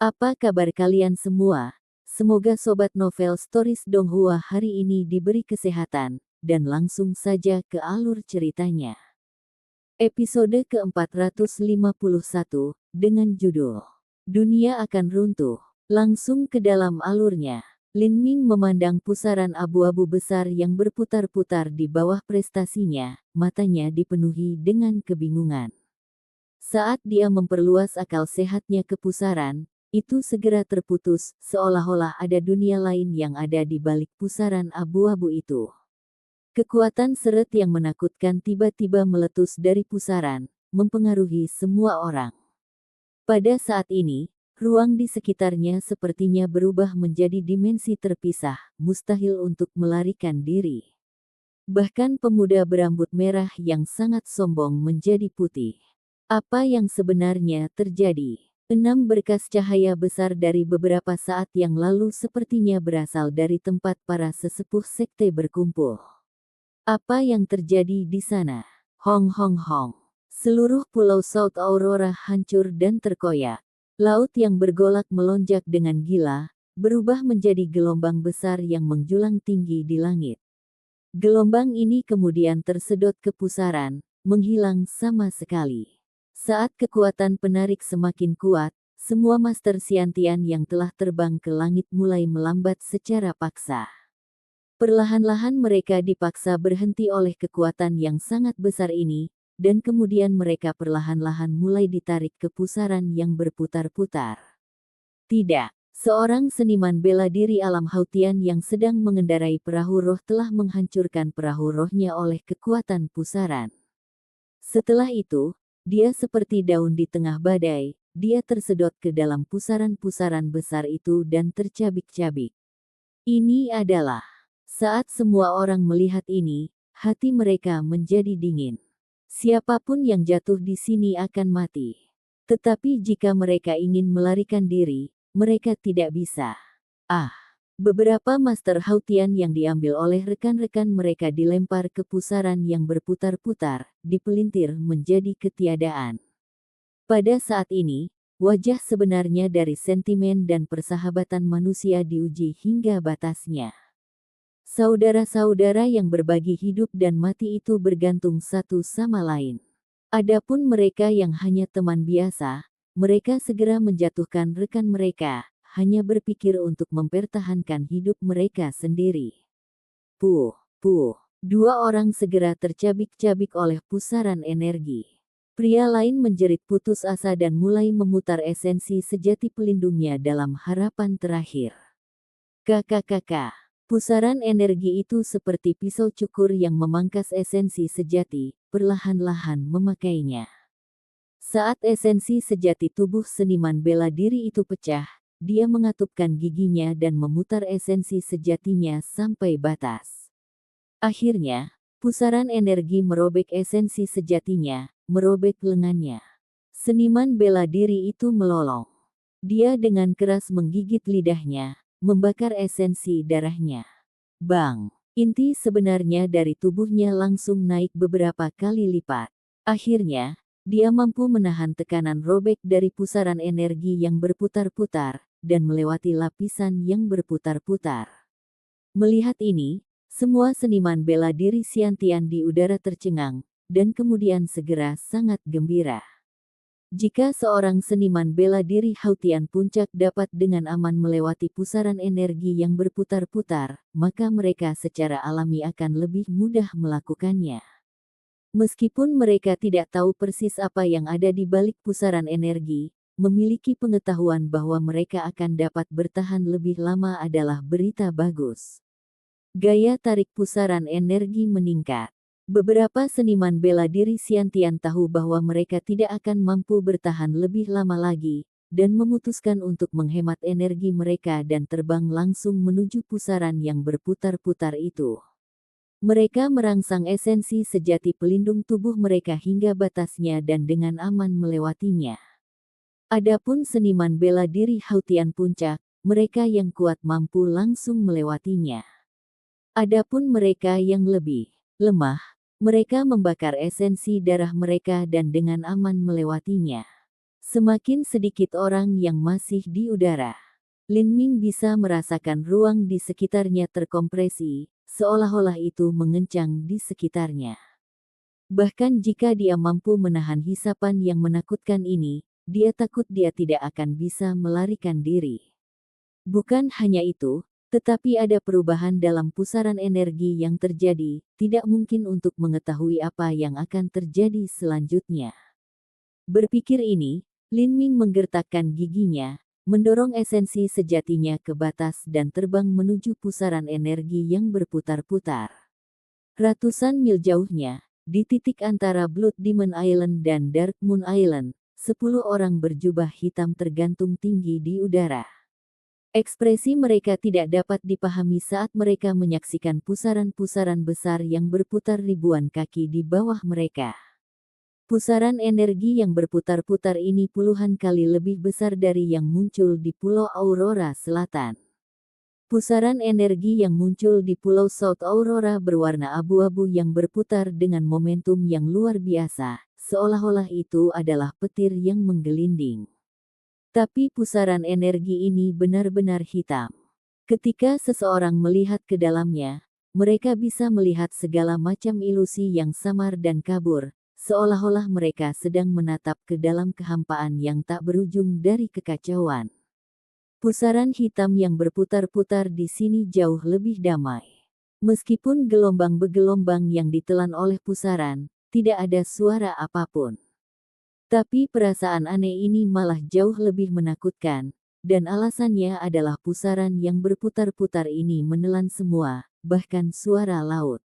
Apa kabar kalian semua? Semoga Sobat Novel Stories Donghua hari ini diberi kesehatan, dan langsung saja ke alur ceritanya. Episode ke-451, dengan judul Dunia Akan Runtuh. Langsung ke dalam alurnya. Lin Ming memandang pusaran abu-abu besar yang berputar-putar di bawah prestasinya, matanya dipenuhi dengan kebingungan. Saat dia memperluas akal sehatnya ke pusaran, itu segera terputus, seolah-olah ada dunia lain yang ada di balik pusaran abu-abu itu. Kekuatan seret yang menakutkan tiba-tiba meletus dari pusaran, mempengaruhi semua orang. Pada saat ini, ruang di sekitarnya sepertinya berubah menjadi dimensi terpisah, mustahil untuk melarikan diri. Bahkan pemuda berambut merah yang sangat sombong menjadi putih. Apa yang sebenarnya terjadi? 6 berkas cahaya besar dari beberapa saat yang lalu sepertinya berasal dari tempat para sesepuh sekte berkumpul. Apa yang terjadi di sana? Hong hong hong. Seluruh pulau South Aurora hancur dan terkoyak. Laut yang bergolak melonjak dengan gila, berubah menjadi gelombang besar yang menjulang tinggi di langit. Gelombang ini kemudian tersedot ke pusaran, menghilang sama sekali. Saat kekuatan penarik semakin kuat, semua Master Xiantian yang telah terbang ke langit mulai melambat secara paksa. Perlahan-lahan mereka dipaksa berhenti oleh kekuatan yang sangat besar ini, dan kemudian mereka perlahan-lahan mulai ditarik ke pusaran yang berputar-putar. Tidak, seorang seniman bela diri alam Hautian yang sedang mengendarai perahu roh telah menghancurkan perahu rohnya oleh kekuatan pusaran. Setelah itu, dia seperti daun di tengah badai, dia tersedot ke dalam pusaran-pusaran besar itu dan tercabik-cabik. Ini adalah saat semua orang melihat ini, hati mereka menjadi dingin. Siapapun yang jatuh di sini akan mati. Tetapi jika mereka ingin melarikan diri, mereka tidak bisa. Beberapa Master Hautian yang diambil oleh rekan-rekan mereka dilempar ke pusaran yang berputar-putar, dipelintir menjadi ketiadaan. Pada saat ini, wajah sebenarnya dari sentimen dan persahabatan manusia diuji hingga batasnya. Saudara-saudara yang berbagi hidup dan mati itu bergantung satu sama lain. Adapun mereka yang hanya teman biasa, mereka segera menjatuhkan rekan mereka, hanya berpikir untuk mempertahankan hidup mereka sendiri. Puh. Dua orang segera tercabik-cabik oleh pusaran energi. Pria lain menjerit putus asa dan mulai memutar esensi sejati pelindungnya dalam harapan terakhir. Kakak. Pusaran energi itu seperti pisau cukur yang memangkas esensi sejati, perlahan-lahan memakainya. Saat esensi sejati tubuh seniman bela diri itu pecah, dia mengatupkan giginya dan memutar esensi sejatinya sampai batas. Akhirnya, pusaran energi merobek esensi sejatinya, merobek lengannya. Seniman bela diri itu melolong. Dia dengan keras menggigit lidahnya, membakar esensi darahnya. Bang! Inti sebenarnya dari tubuhnya langsung naik beberapa kali lipat. Akhirnya, dia mampu menahan tekanan robek dari pusaran energi yang berputar-putar, dan melewati lapisan yang berputar-putar. Melihat ini, semua seniman bela diri Xiantian di udara tercengang, dan kemudian segera sangat gembira. Jika seorang seniman bela diri Hautian Puncak dapat dengan aman melewati pusaran energi yang berputar-putar, maka mereka secara alami akan lebih mudah melakukannya. Meskipun mereka tidak tahu persis apa yang ada di balik pusaran energi, memiliki pengetahuan bahwa mereka akan dapat bertahan lebih lama adalah berita bagus. Gaya tarik pusaran energi meningkat. Beberapa seniman bela diri Xiantian tahu bahwa mereka tidak akan mampu bertahan lebih lama lagi, dan memutuskan untuk menghemat energi mereka dan terbang langsung menuju pusaran yang berputar-putar itu. Mereka merangsang esensi sejati pelindung tubuh mereka hingga batasnya dan dengan aman melewatinya. Adapun seniman bela diri Hautian Puncak, mereka yang kuat mampu langsung melewatinya. Adapun mereka yang lebih lemah, mereka membakar esensi darah mereka dan dengan aman melewatinya. Semakin sedikit orang yang masih di udara. Lin Ming bisa merasakan ruang di sekitarnya terkompresi, seolah-olah itu mengencang di sekitarnya. Bahkan jika dia mampu menahan hisapan yang menakutkan ini, dia takut dia tidak akan bisa melarikan diri. Bukan hanya itu, tetapi ada perubahan dalam pusaran energi yang terjadi, tidak mungkin untuk mengetahui apa yang akan terjadi selanjutnya. Berpikir ini, Lin Ming menggertakkan giginya, mendorong esensi sejatinya ke batas dan terbang menuju pusaran energi yang berputar-putar. Ratusan mil jauhnya, di titik antara Blood Demon Island dan Dark Moon Island, 10 orang berjubah hitam tergantung tinggi di udara. Ekspresi mereka tidak dapat dipahami saat mereka menyaksikan pusaran-pusaran besar yang berputar ribuan kaki di bawah mereka. Pusaran energi yang berputar-putar ini puluhan kali lebih besar dari yang muncul di Pulau Aurora Selatan. Pusaran energi yang muncul di Pulau South Aurora berwarna abu-abu yang berputar dengan momentum yang luar biasa, seolah-olah itu adalah petir yang menggelinding. Tapi pusaran energi ini benar-benar hitam. Ketika seseorang melihat ke dalamnya, mereka bisa melihat segala macam ilusi yang samar dan kabur, seolah-olah mereka sedang menatap ke dalam kehampaan yang tak berujung dari kekacauan. Pusaran hitam yang berputar-putar di sini jauh lebih damai. Meskipun gelombang bergelombang yang ditelan oleh pusaran, tidak ada suara apapun. Tapi perasaan aneh ini malah jauh lebih menakutkan, dan alasannya adalah pusaran yang berputar-putar ini menelan semua, bahkan suara laut.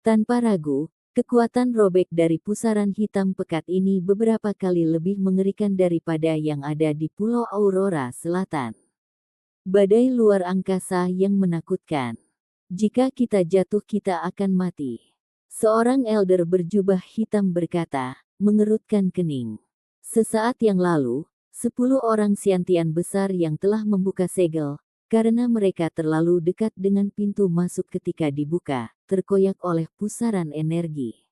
Tanpa ragu, kekuatan robek dari pusaran hitam pekat ini beberapa kali lebih mengerikan daripada yang ada di Pulau Aurora Selatan. Badai luar angkasa yang menakutkan. Jika kita jatuh kita akan mati. Seorang elder berjubah hitam berkata, mengerutkan kening. Sesaat yang lalu, 10 orang Xiantian besar yang telah membuka segel, karena mereka terlalu dekat dengan pintu masuk ketika dibuka, terkoyak oleh pusaran energi.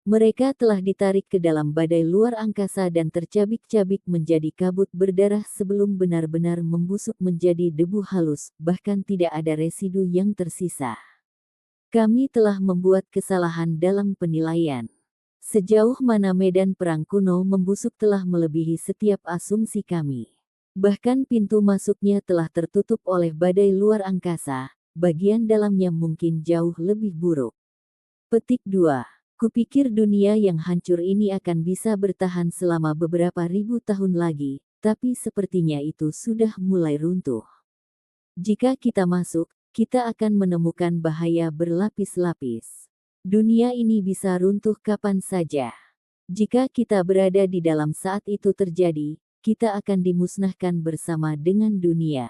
Mereka telah ditarik ke dalam badai luar angkasa dan tercabik-cabik menjadi kabut berdarah sebelum benar-benar membusuk menjadi debu halus, bahkan tidak ada residu yang tersisa. Kami telah membuat kesalahan dalam penilaian. Sejauh mana medan perang kuno membusuk telah melebihi setiap asumsi kami. Bahkan pintu masuknya telah tertutup oleh badai luar angkasa, bagian dalamnya mungkin jauh lebih buruk. Petik 2. Kupikir dunia yang hancur ini akan bisa bertahan selama beberapa ribu tahun lagi, tapi sepertinya itu sudah mulai runtuh. Jika kita masuk, kita akan menemukan bahaya berlapis-lapis. Dunia ini bisa runtuh kapan saja. Jika kita berada di dalam saat itu terjadi, kita akan dimusnahkan bersama dengan dunia.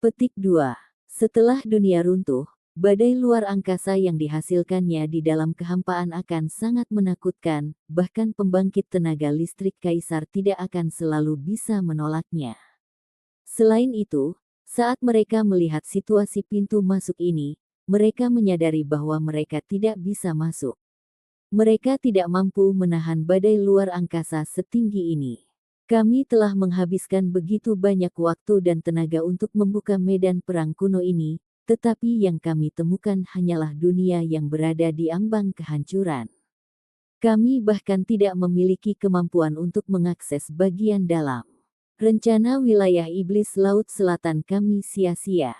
Petik 2. Setelah dunia runtuh, badai luar angkasa yang dihasilkannya di dalam kehampaan akan sangat menakutkan, bahkan pembangkit tenaga listrik kaisar tidak akan selalu bisa menolaknya. Selain itu, saat mereka melihat situasi pintu masuk ini, mereka menyadari bahwa mereka tidak bisa masuk. Mereka tidak mampu menahan badai luar angkasa setinggi ini. Kami telah menghabiskan begitu banyak waktu dan tenaga untuk membuka medan perang kuno ini, tetapi yang kami temukan hanyalah dunia yang berada di ambang kehancuran. Kami bahkan tidak memiliki kemampuan untuk mengakses bagian dalam. Rencana wilayah iblis Laut Selatan kami sia-sia.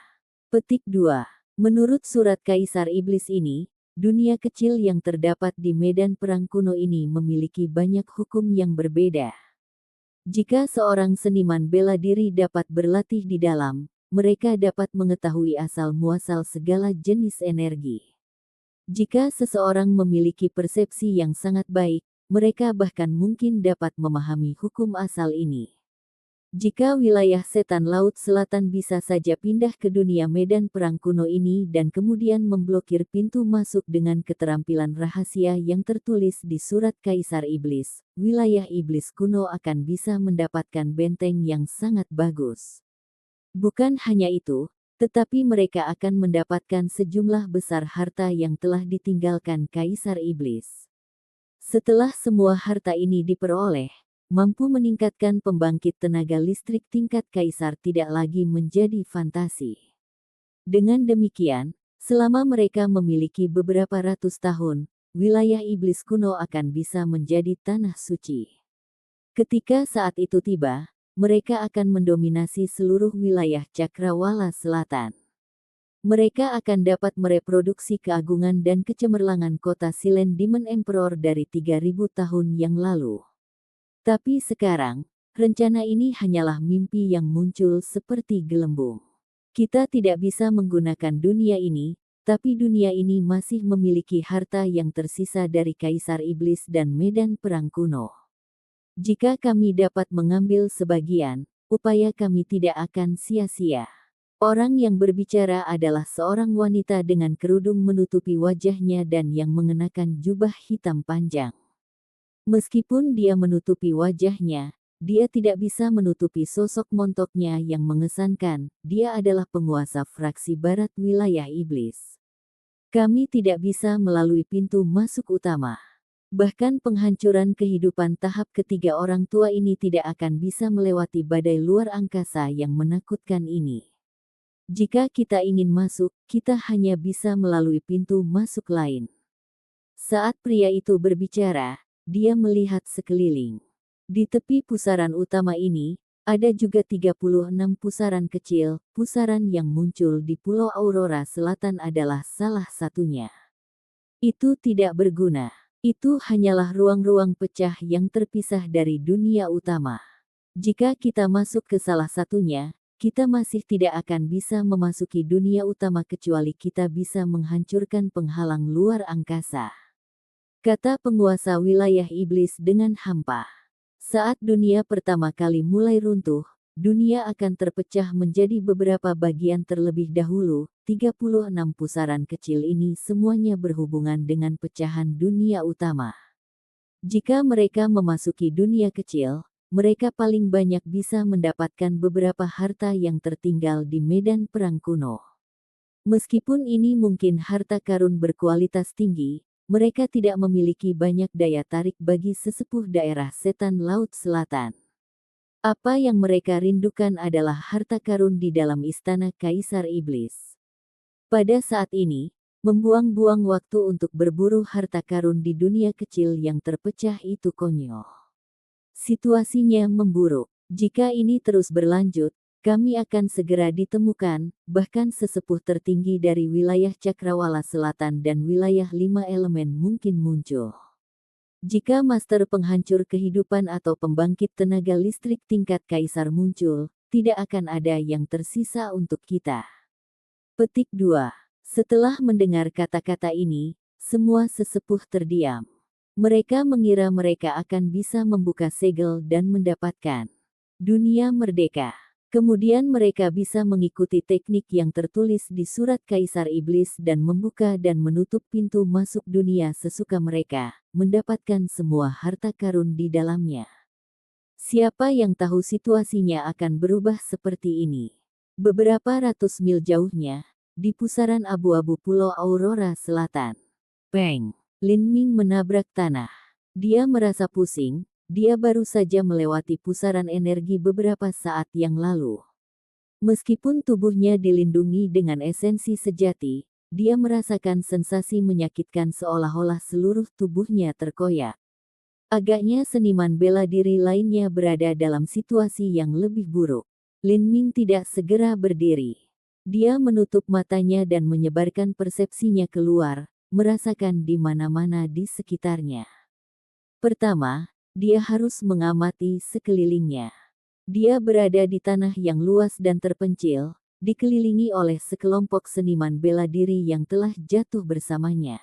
Petik 2. Menurut surat Kaisar Iblis ini, dunia kecil yang terdapat di medan perang kuno ini memiliki banyak hukum yang berbeda. Jika seorang seniman bela diri dapat berlatih di dalam, mereka dapat mengetahui asal-muasal segala jenis energi. Jika seseorang memiliki persepsi yang sangat baik, mereka bahkan mungkin dapat memahami hukum asal ini. Jika wilayah setan Laut Selatan bisa saja pindah ke dunia medan perang kuno ini dan kemudian memblokir pintu masuk dengan keterampilan rahasia yang tertulis di surat Kaisar Iblis, wilayah iblis kuno akan bisa mendapatkan benteng yang sangat bagus. Bukan hanya itu, tetapi mereka akan mendapatkan sejumlah besar harta yang telah ditinggalkan Kaisar Iblis. Setelah semua harta ini diperoleh, mampu meningkatkan pembangkit tenaga listrik tingkat kaisar tidak lagi menjadi fantasi. Dengan demikian, selama mereka memiliki beberapa ratus tahun, wilayah iblis kuno akan bisa menjadi tanah suci. Ketika saat itu tiba, mereka akan mendominasi seluruh wilayah Cakrawala Selatan. Mereka akan dapat mereproduksi keagungan dan kecemerlangan kota Silen Demon Emperor dari 3000 tahun yang lalu. Tapi sekarang, rencana ini hanyalah mimpi yang muncul seperti gelembung. Kita tidak bisa menggunakan dunia ini, tapi dunia ini masih memiliki harta yang tersisa dari Kaisar Iblis dan medan perang kuno. Jika kami dapat mengambil sebagian, upaya kami tidak akan sia-sia. Orang yang berbicara adalah seorang wanita dengan kerudung menutupi wajahnya dan yang mengenakan jubah hitam panjang. Meskipun dia menutupi wajahnya, dia tidak bisa menutupi sosok montoknya yang mengesankan. Dia adalah penguasa fraksi barat wilayah iblis. Kami tidak bisa melalui pintu masuk utama. Bahkan penghancuran kehidupan tahap ketiga orang tua ini tidak akan bisa melewati badai luar angkasa yang menakutkan ini. Jika kita ingin masuk, kita hanya bisa melalui pintu masuk lain. Saat pria itu berbicara, dia melihat sekeliling. Di tepi pusaran utama ini, ada juga 36 pusaran kecil. Pusaran yang muncul di Pulau Aurora Selatan adalah salah satunya. Itu tidak berguna. Itu hanyalah ruang-ruang pecah yang terpisah dari dunia utama. Jika kita masuk ke salah satunya, kita masih tidak akan bisa memasuki dunia utama kecuali kita bisa menghancurkan penghalang luar angkasa. Kata penguasa wilayah iblis dengan hampa. Saat dunia pertama kali mulai runtuh, dunia akan terpecah menjadi beberapa bagian terlebih dahulu. 36 pusaran kecil ini semuanya berhubungan dengan pecahan dunia utama. Jika mereka memasuki dunia kecil, mereka paling banyak bisa mendapatkan beberapa harta yang tertinggal di medan perang kuno. Meskipun ini mungkin harta karun berkualitas tinggi, mereka tidak memiliki banyak daya tarik bagi sesepuh daerah setan Laut Selatan. Apa yang mereka rindukan adalah harta karun di dalam istana Kaisar Iblis. Pada saat ini, membuang-buang waktu untuk berburu harta karun di dunia kecil yang terpecah itu konyol. Situasinya memburuk. Jika ini terus berlanjut, kami akan segera ditemukan, bahkan sesepuh tertinggi dari wilayah Cakrawala Selatan dan wilayah 5 elemen mungkin muncul. Jika master penghancur kehidupan atau pembangkit tenaga listrik tingkat kaisar muncul, tidak akan ada yang tersisa untuk kita. Petik 2. Setelah mendengar kata-kata ini, semua sesepuh terdiam. Mereka mengira mereka akan bisa membuka segel dan mendapatkan dunia merdeka. Kemudian mereka bisa mengikuti teknik yang tertulis di surat Kaisar Iblis dan membuka dan menutup pintu masuk dunia sesuka mereka, mendapatkan semua harta karun di dalamnya. Siapa yang tahu situasinya akan berubah seperti ini? Beberapa ratus mil jauhnya, di pusaran abu-abu Pulau Aurora Selatan. Peng! Lin Ming menabrak tanah. Dia merasa pusing. Dia baru saja melewati pusaran energi beberapa saat yang lalu. Meskipun tubuhnya dilindungi dengan esensi sejati, dia merasakan sensasi menyakitkan seolah-olah seluruh tubuhnya terkoyak. Agaknya seniman bela diri lainnya berada dalam situasi yang lebih buruk. Lin Ming tidak segera berdiri. Dia menutup matanya dan menyebarkan persepsinya keluar, merasakan di mana-mana di sekitarnya. Pertama, dia harus mengamati sekelilingnya. Dia berada di tanah yang luas dan terpencil, dikelilingi oleh sekelompok seniman bela diri yang telah jatuh bersamanya.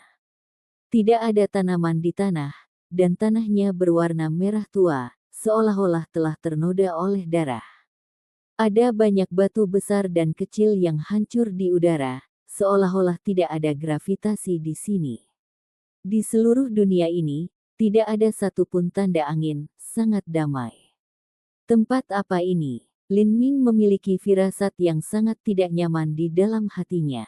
Tidak ada tanaman di tanah, dan tanahnya berwarna merah tua, seolah-olah telah ternoda oleh darah. Ada banyak batu besar dan kecil yang hancur di udara, seolah-olah tidak ada gravitasi di sini. Di seluruh dunia ini, tidak ada satupun tanda angin, sangat damai. Tempat apa ini? Lin Ming memiliki firasat yang sangat tidak nyaman di dalam hatinya.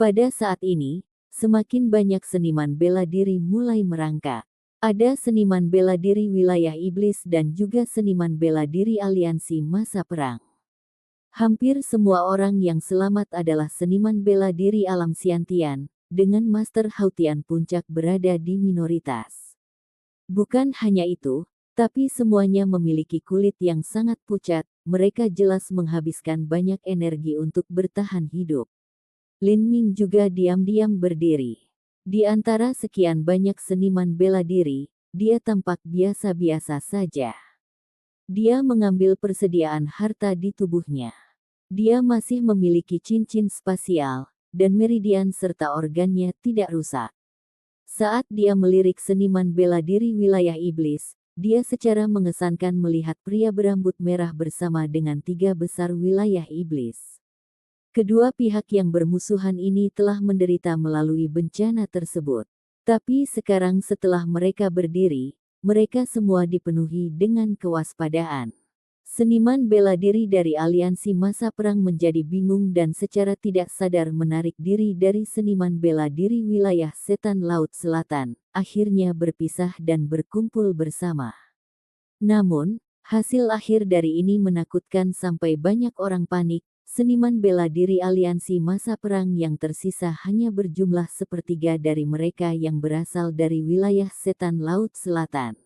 Pada saat ini, semakin banyak seniman bela diri mulai merangkak. Ada seniman bela diri wilayah iblis dan juga seniman bela diri aliansi masa perang. Hampir semua orang yang selamat adalah seniman bela diri alam Siantian, dengan Master Hautian Puncak berada di minoritas. Bukan hanya itu, tapi semuanya memiliki kulit yang sangat pucat, mereka jelas menghabiskan banyak energi untuk bertahan hidup. Lin Ming juga diam-diam berdiri. Di antara sekian banyak seniman bela diri, dia tampak biasa-biasa saja. Dia mengambil persediaan harta di tubuhnya. Dia masih memiliki cincin spasial, dan meridian serta organnya tidak rusak. Saat dia melirik seniman bela diri wilayah iblis, dia secara mengesankan melihat pria berambut merah bersama dengan 3 besar wilayah iblis. Kedua pihak yang bermusuhan ini telah menderita melalui bencana tersebut. Tapi sekarang setelah mereka berdiri, mereka semua dipenuhi dengan kewaspadaan. Seniman bela diri dari aliansi masa perang menjadi bingung dan secara tidak sadar menarik diri dari seniman bela diri wilayah setan Laut Selatan, akhirnya berpisah dan berkumpul bersama. Namun, hasil akhir dari ini menakutkan sampai banyak orang panik. Seniman bela diri aliansi masa perang yang tersisa hanya berjumlah sepertiga dari mereka yang berasal dari wilayah setan Laut Selatan.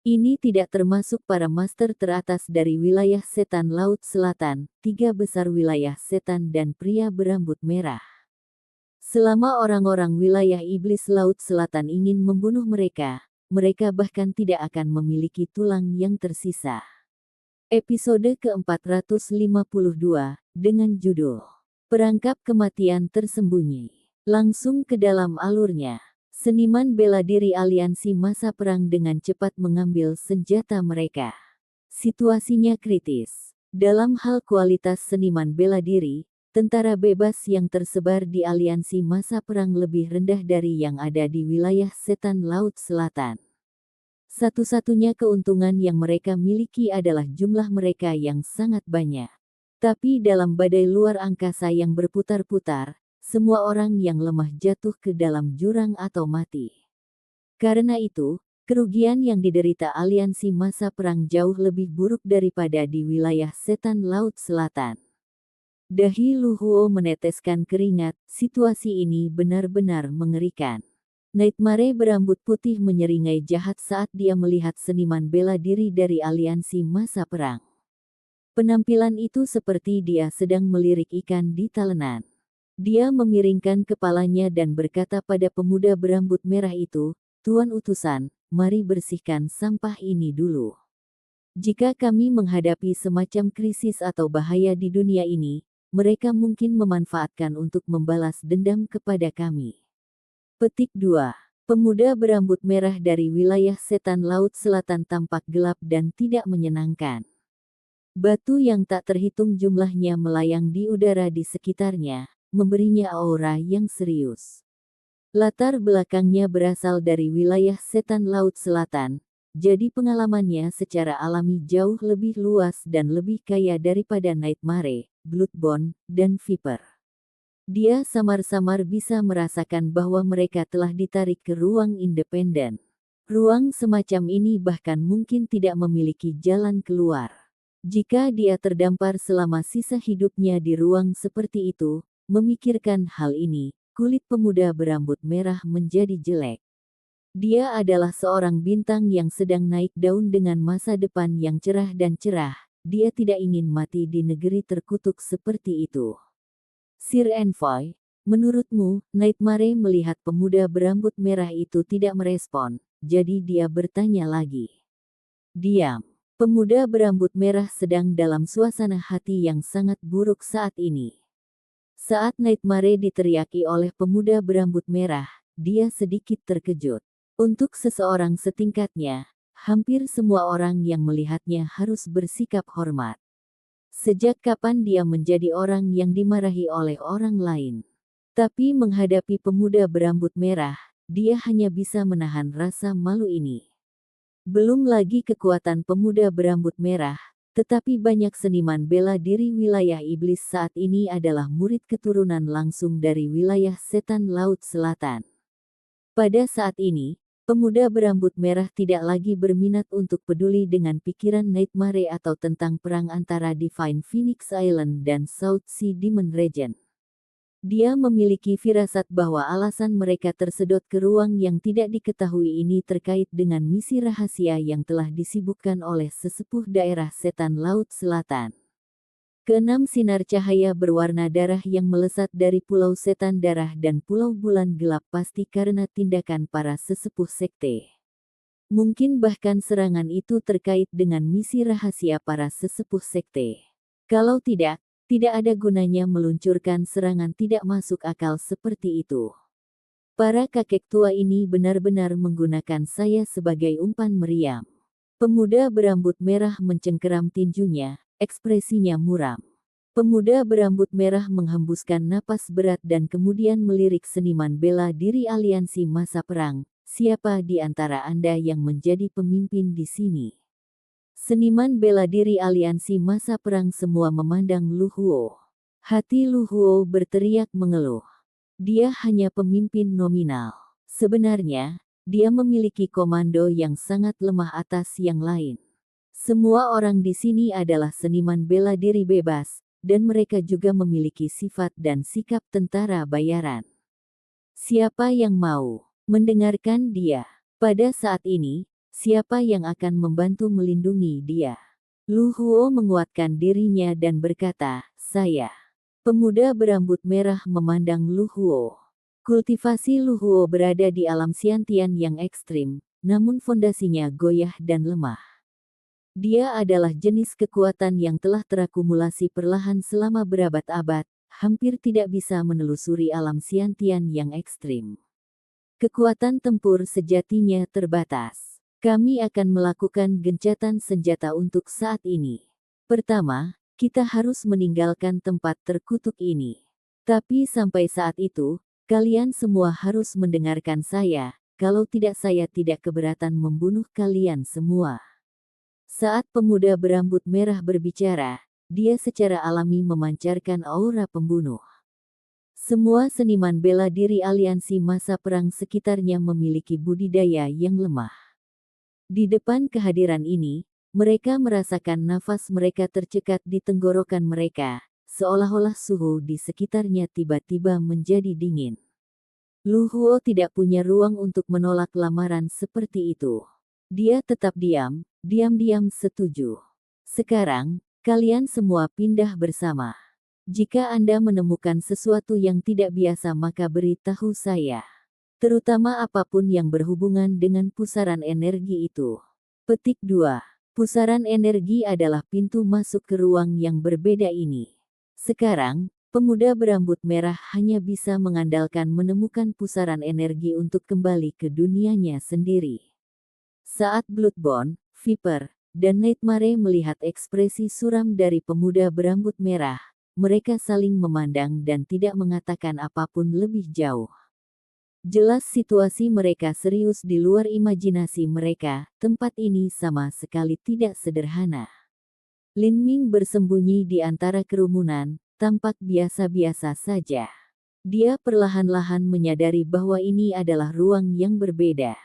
Ini tidak termasuk para master teratas dari wilayah setan Laut Selatan, 3 besar wilayah setan dan pria berambut merah. Selama orang-orang wilayah iblis Laut Selatan ingin membunuh mereka, mereka bahkan tidak akan memiliki tulang yang tersisa. Episode ke-452, dengan judul Perangkap Kematian Tersembunyi. Langsung ke dalam alurnya, seniman bela diri aliansi masa perang dengan cepat mengambil senjata mereka. Situasinya kritis. Dalam hal kualitas seniman bela diri, tentara bebas yang tersebar di aliansi masa perang lebih rendah dari yang ada di wilayah setan Laut Selatan. Satu-satunya keuntungan yang mereka miliki adalah jumlah mereka yang sangat banyak. Tapi dalam badai luar angkasa yang berputar-putar, semua orang yang lemah jatuh ke dalam jurang atau mati. Karena itu, kerugian yang diderita aliansi masa perang jauh lebih buruk daripada di wilayah setan Laut Selatan. Dahi Luhuo meneteskan keringat, situasi ini benar-benar mengerikan. Nightmare berambut putih menyeringai jahat saat dia melihat seniman bela diri dari aliansi masa perang. Penampilan itu seperti dia sedang melirik ikan di talenan. Dia memiringkan kepalanya dan berkata pada pemuda berambut merah itu, "Tuan utusan, mari bersihkan sampah ini dulu. Jika kami menghadapi semacam krisis atau bahaya di dunia ini, mereka mungkin memanfaatkan untuk membalas dendam kepada kami." Petik 2. Pemuda berambut merah dari wilayah setan Laut Selatan tampak gelap dan tidak menyenangkan. Batu yang tak terhitung jumlahnya melayang di udara di sekitarnya, memberinya aura yang serius. Latar belakangnya berasal dari wilayah setan Laut Selatan, jadi pengalamannya secara alami jauh lebih luas dan lebih kaya daripada Nightmare, Bloodborne, dan Viper. Dia samar-samar bisa merasakan bahwa mereka telah ditarik ke ruang independen. Ruang semacam ini bahkan mungkin tidak memiliki jalan keluar. Jika dia terdampar selama sisa hidupnya di ruang seperti itu, memikirkan hal ini, kulit pemuda berambut merah menjadi jelek. Dia adalah seorang bintang yang sedang naik daun dengan masa depan yang cerah dan cerah. Dia tidak ingin mati di negeri terkutuk seperti itu. Sir Envoy, menurutmu, Nightmare melihat pemuda berambut merah itu tidak merespon, jadi dia bertanya lagi. Diam. Pemuda berambut merah sedang dalam suasana hati yang sangat buruk saat ini. Saat Nightmare diteriaki oleh pemuda berambut merah, dia sedikit terkejut. Untuk seseorang setingkatnya, hampir semua orang yang melihatnya harus bersikap hormat. Sejak kapan dia menjadi orang yang dimarahi oleh orang lain? Tapi menghadapi pemuda berambut merah, dia hanya bisa menahan rasa malu ini. Belum lagi kekuatan pemuda berambut merah, tetapi banyak seniman bela diri wilayah iblis saat ini adalah murid keturunan langsung dari wilayah setan Laut Selatan. Pada saat ini, Pemuda berambut merah tidak lagi berminat untuk peduli dengan pikiran Nightmare atau tentang perang antara Divine Phoenix Island dan South Sea Demon Region. Dia memiliki firasat bahwa alasan mereka tersedot ke ruang yang tidak diketahui ini terkait dengan misi rahasia yang telah disibukkan oleh sesepuh daerah setan Laut Selatan. Keenam sinar cahaya berwarna darah yang melesat dari Pulau Setan Darah dan Pulau Bulan Gelap pasti karena tindakan para sesepuh sekte. Mungkin bahkan serangan itu terkait dengan misi rahasia para sesepuh sekte. Kalau tidak ada gunanya meluncurkan serangan tidak masuk akal seperti itu. Para kakek tua ini benar-benar menggunakan saya sebagai umpan meriam. Pemuda berambut merah mencengkeram tinjunya, ekspresinya muram. Pemuda berambut merah menghembuskan napas berat dan kemudian melirik seniman bela diri aliansi masa perang. Siapa di antara Anda yang menjadi pemimpin di sini? Seniman bela diri aliansi masa perang semua memandang Lu Huo. Hati Lu Huo berteriak mengeluh. Dia hanya pemimpin nominal. Sebenarnya, dia memiliki komando yang sangat lemah atas yang lain. Semua orang di sini adalah seniman bela diri bebas, dan mereka juga memiliki sifat dan sikap tentara bayaran. Siapa yang mau mendengarkan dia? Pada saat ini, siapa yang akan membantu melindungi dia? Lu Huo menguatkan dirinya dan berkata, saya. Pemuda berambut merah memandang Lu Huo. Kultivasi Lu Huo berada di alam Xiantian yang ekstrim, namun fondasinya goyah dan lemah. Dia adalah jenis kekuatan yang telah terakumulasi perlahan selama berabad-abad, hampir tidak bisa menelusuri alam Xiantian yang ekstrim. Kekuatan tempur sejatinya terbatas. Kami akan melakukan gencatan senjata untuk saat ini. Pertama, kita harus meninggalkan tempat terkutuk ini. Tapi sampai saat itu, kalian semua harus mendengarkan saya, kalau tidak saya tidak keberatan membunuh kalian semua. Saat pemuda berambut merah berbicara, dia secara alami memancarkan aura pembunuh. Semua seniman bela diri aliansi masa perang sekitarnya memiliki budidaya yang lemah. Di depan kehadiran ini, mereka merasakan nafas mereka tercekat di tenggorokan mereka, seolah-olah suhu di sekitarnya tiba-tiba menjadi dingin. Lu Huo tidak punya ruang untuk menolak lamaran seperti itu. Dia tetap diam-diam setuju. Sekarang, kalian semua pindah bersama. Jika Anda menemukan sesuatu yang tidak biasa maka beritahu saya. Terutama apapun yang berhubungan dengan pusaran energi itu. Petik 2. Pusaran energi adalah pintu masuk ke ruang yang berbeda ini. Sekarang, pemuda berambut merah hanya bisa mengandalkan menemukan pusaran energi untuk kembali ke dunianya sendiri. Saat Bloodborne, Viper, dan Nightmare melihat ekspresi suram dari pemuda berambut merah, mereka saling memandang dan tidak mengatakan apapun lebih jauh. Jelas situasi mereka serius di luar imajinasi mereka, tempat ini sama sekali tidak sederhana. Lin Ming bersembunyi di antara kerumunan, tampak biasa-biasa saja. Dia perlahan-lahan menyadari bahwa ini adalah ruang yang berbeda.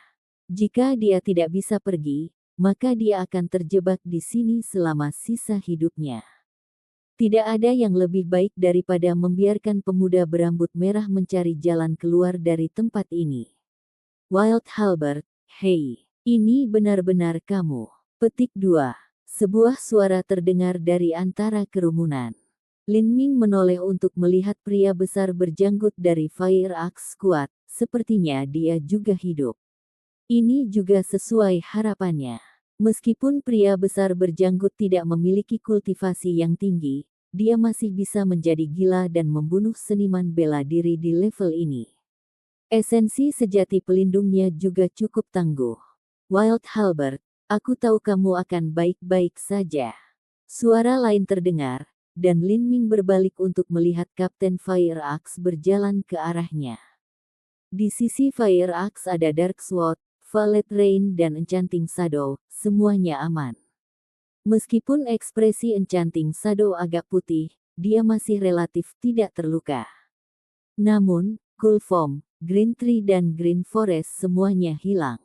Jika dia tidak bisa pergi, maka dia akan terjebak di sini selama sisa hidupnya. Tidak ada yang lebih baik daripada membiarkan pemuda berambut merah mencari jalan keluar dari tempat ini. Wild Halberd, hei, ini benar-benar kamu. Petik 2. Sebuah suara terdengar dari antara kerumunan. Lin Ming menoleh untuk melihat pria besar berjanggut dari Fire Axe Squad, sepertinya dia juga hidup. Ini juga sesuai harapannya. Meskipun pria besar berjanggut tidak memiliki kultivasi yang tinggi, dia masih bisa menjadi gila dan membunuh seniman bela diri di level ini. Esensi sejati pelindungnya juga cukup tangguh. Wild Halberd, aku tahu kamu akan baik-baik saja. Suara lain terdengar, dan Lin Ming berbalik untuk melihat Kapten Fire Axe berjalan ke arahnya. Di sisi Fire Axe ada Dark Sword, Violet Rain dan Enchanting Shadow, semuanya aman. Meskipun ekspresi Enchanting Shadow agak putih, dia masih relatif tidak terluka. Namun, Cool Foam, Green Tree dan Green Forest semuanya hilang.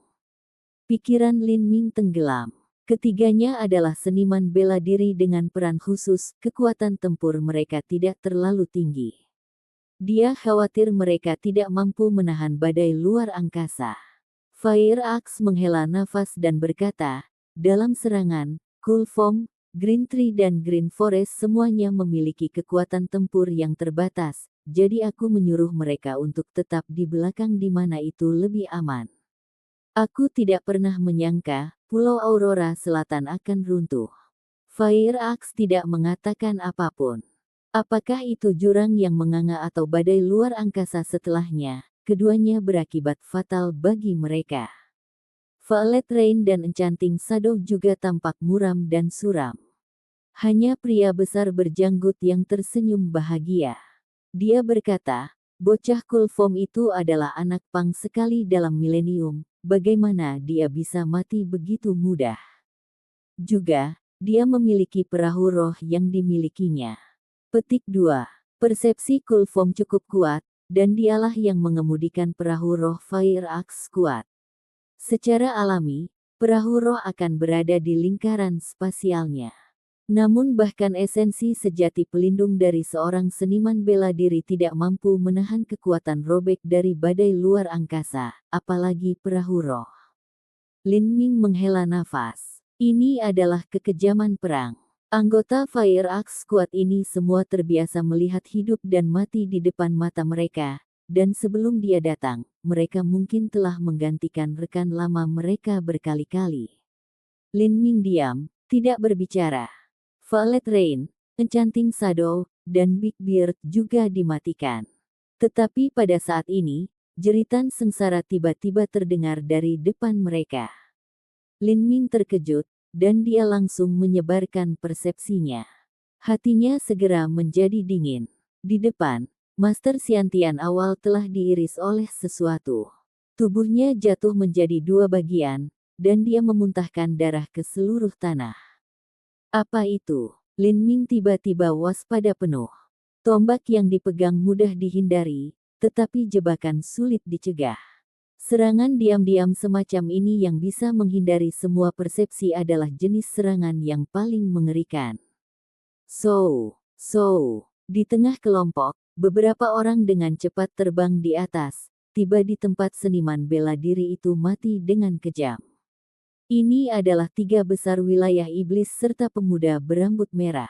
Pikiran Lin Ming tenggelam. Ketiganya adalah seniman bela diri dengan peran khusus, kekuatan tempur mereka tidak terlalu tinggi. Dia khawatir mereka tidak mampu menahan badai luar angkasa. Fire Axe menghela nafas dan berkata, dalam serangan, Cool Foam, Green Tree dan Green Forest semuanya memiliki kekuatan tempur yang terbatas, jadi aku menyuruh mereka untuk tetap di belakang di mana itu lebih aman. Aku tidak pernah menyangka, Pulau Aurora Selatan akan runtuh. Fire Axe tidak mengatakan apapun. Apakah itu jurang yang menganga atau badai luar angkasa setelahnya, keduanya berakibat fatal bagi mereka. Violet Rain dan Enchanting Shadow juga tampak muram dan suram. Hanya pria besar berjanggut yang tersenyum bahagia. Dia berkata, bocah Cool Foam itu adalah anak pang sekali dalam milenium, bagaimana dia bisa mati begitu mudah. Juga, dia memiliki perahu roh yang dimilikinya. Petik 2. Persepsi Cool Foam cukup kuat, dan dialah yang mengemudikan perahu roh Fire Axe kuat. Secara alami, perahu roh akan berada di lingkaran spasialnya. Namun bahkan esensi sejati pelindung dari seorang seniman bela diri tidak mampu menahan kekuatan robek dari badai luar angkasa, apalagi perahu roh. Lin Ming menghela nafas. Ini adalah kekejaman perang. Anggota Fire Axe Squad ini semua terbiasa melihat hidup dan mati di depan mata mereka, dan sebelum dia datang, mereka mungkin telah menggantikan rekan lama mereka berkali-kali. Lin Ming diam, tidak berbicara. Violet Rain, Enchanting Shadow, dan Big Beard juga dimatikan. Tetapi pada saat ini, jeritan sengsara tiba-tiba terdengar dari depan mereka. Lin Ming terkejut, dan dia langsung menyebarkan persepsinya. Hatinya segera menjadi dingin. Di depan, Master Xiantian awal telah diiris oleh sesuatu. Tubuhnya jatuh menjadi dua bagian, dan dia memuntahkan darah ke seluruh tanah. Apa itu? Lin Ming tiba-tiba waspada penuh. Tombak yang dipegang mudah dihindari, tetapi jebakan sulit dicegah. Serangan diam-diam semacam ini yang bisa menghindari semua persepsi adalah jenis serangan yang paling mengerikan. Di tengah kelompok, beberapa orang dengan cepat terbang di atas, tiba di tempat seniman bela diri itu mati dengan kejam. Ini adalah tiga besar wilayah iblis serta pemuda berambut merah.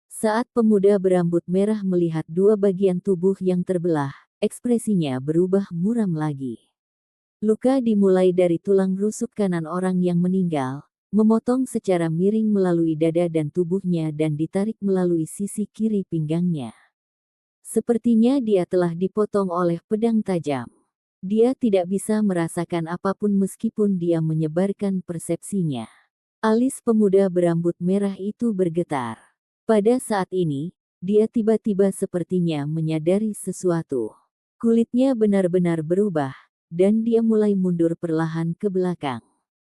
Saat pemuda berambut merah melihat dua bagian tubuh yang terbelah, ekspresinya berubah muram lagi. Luka dimulai dari tulang rusuk kanan orang yang meninggal, memotong secara miring melalui dada dan tubuhnya dan ditarik melalui sisi kiri pinggangnya. Sepertinya dia telah dipotong oleh pedang tajam. Dia tidak bisa merasakan apapun meskipun dia menyebarkan persepsinya. Alis pemuda berambut merah itu bergetar. Pada saat ini, dia tiba-tiba sepertinya menyadari sesuatu. Kulitnya benar-benar berubah, dan dia mulai mundur perlahan ke belakang.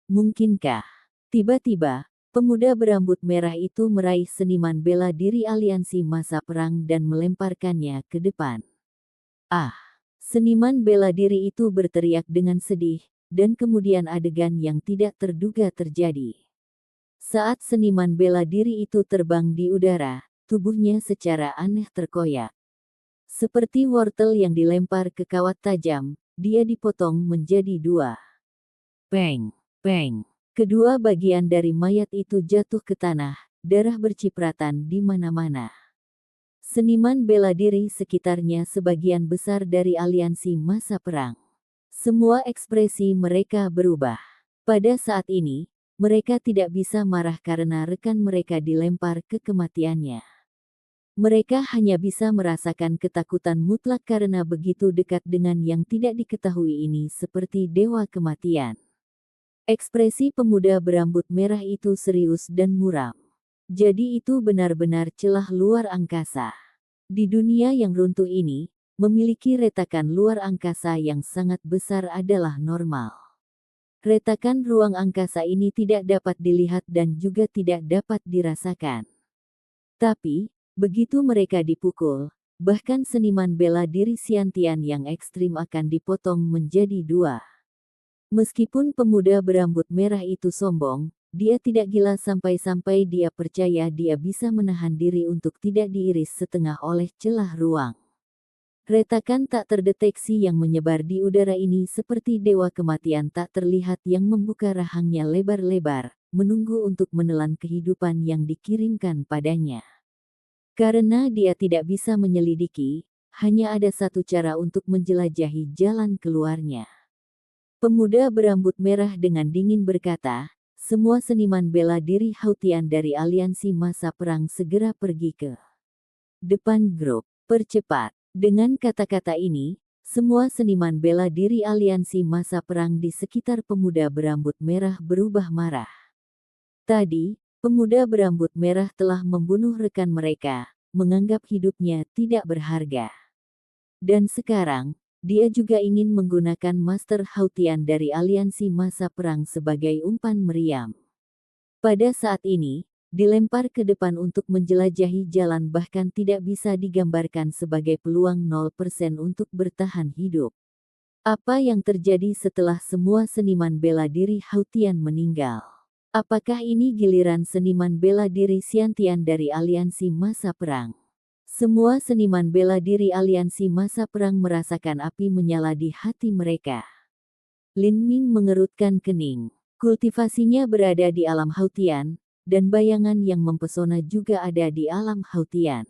Mungkinkah? Tiba-tiba, pemuda berambut merah itu meraih seniman bela diri aliansi masa perang dan melemparkannya ke depan. Ah! Seniman bela diri itu berteriak dengan sedih, dan kemudian adegan yang tidak terduga terjadi. Saat seniman bela diri itu terbang di udara, tubuhnya secara aneh terkoyak. Seperti wortel yang dilempar ke kawat tajam, dia dipotong menjadi dua. Peng, peng. Kedua bagian dari mayat itu jatuh ke tanah, darah bercipratan di mana-mana. Seniman bela diri sekitarnya sebagian besar dari aliansi masa perang. Semua ekspresi mereka berubah. Pada saat ini, mereka tidak bisa marah karena rekan mereka dilempar ke kematiannya. Mereka hanya bisa merasakan ketakutan mutlak karena begitu dekat dengan yang tidak diketahui ini seperti dewa kematian. Ekspresi pemuda berambut merah itu serius dan muram. Jadi itu benar-benar celah luar angkasa. Di dunia yang runtuh ini, memiliki retakan luar angkasa yang sangat besar adalah normal. Retakan ruang angkasa ini tidak dapat dilihat dan juga tidak dapat dirasakan. Tapi, begitu mereka dipukul, bahkan seniman bela diri Xiantian yang ekstrim akan dipotong menjadi dua. Meskipun pemuda berambut merah itu sombong, dia tidak gila sampai-sampai dia percaya dia bisa menahan diri untuk tidak diiris setengah oleh celah ruang. Retakan tak terdeteksi yang menyebar di udara ini seperti dewa kematian tak terlihat yang membuka rahangnya lebar-lebar, menunggu untuk menelan kehidupan yang dikirimkan padanya. Karena dia tidak bisa menyelidiki, hanya ada satu cara untuk menjelajahi jalan keluarnya. Pemuda berambut merah dengan dingin berkata, semua seniman bela diri Hautian dari aliansi masa perang segera pergi ke depan grup. Percepat. Dengan kata-kata ini, semua seniman bela diri aliansi masa perang di sekitar pemuda berambut merah berubah marah. Tadi, pemuda berambut merah telah membunuh rekan mereka, menganggap hidupnya tidak berharga. Dan sekarang, dia juga ingin menggunakan Master Hautian dari aliansi masa perang sebagai umpan meriam. Pada saat ini, dilempar ke depan untuk menjelajahi jalan bahkan tidak bisa digambarkan sebagai peluang 0% untuk bertahan hidup. Apa yang terjadi setelah semua seniman bela diri Hautian meninggal? Apakah ini giliran seniman bela diri Xiantian dari aliansi masa perang? Semua seniman bela diri aliansi masa perang merasakan api menyala di hati mereka. Lin Ming mengerutkan kening. Kultivasinya berada di alam Hautian, dan bayangan yang mempesona juga ada di alam Hautian.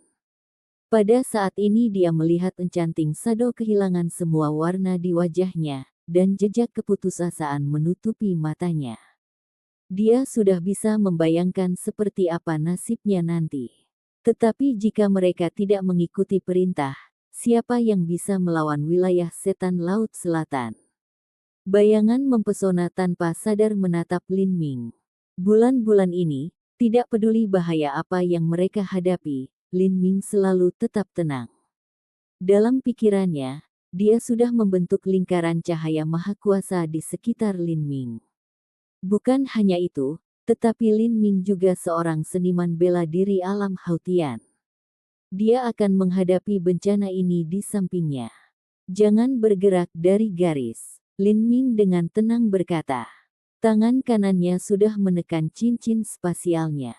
Pada saat ini dia melihat encanting Sado kehilangan semua warna di wajahnya, dan jejak keputusasaan menutupi matanya. Dia sudah bisa membayangkan seperti apa nasibnya nanti. Tetapi jika mereka tidak mengikuti perintah, siapa yang bisa melawan wilayah setan Laut Selatan? Bayangan mempesona tanpa sadar menatap Lin Ming. Bulan-bulan ini, tidak peduli bahaya apa yang mereka hadapi, Lin Ming selalu tetap tenang. Dalam pikirannya, dia sudah membentuk lingkaran cahaya maha kuasa di sekitar Lin Ming. Bukan hanya itu, tetapi Lin Ming juga seorang seniman bela diri alam Hautian. Dia akan menghadapi bencana ini di sampingnya. Jangan bergerak dari garis, Lin Ming dengan tenang berkata. Tangan kanannya sudah menekan cincin spasialnya.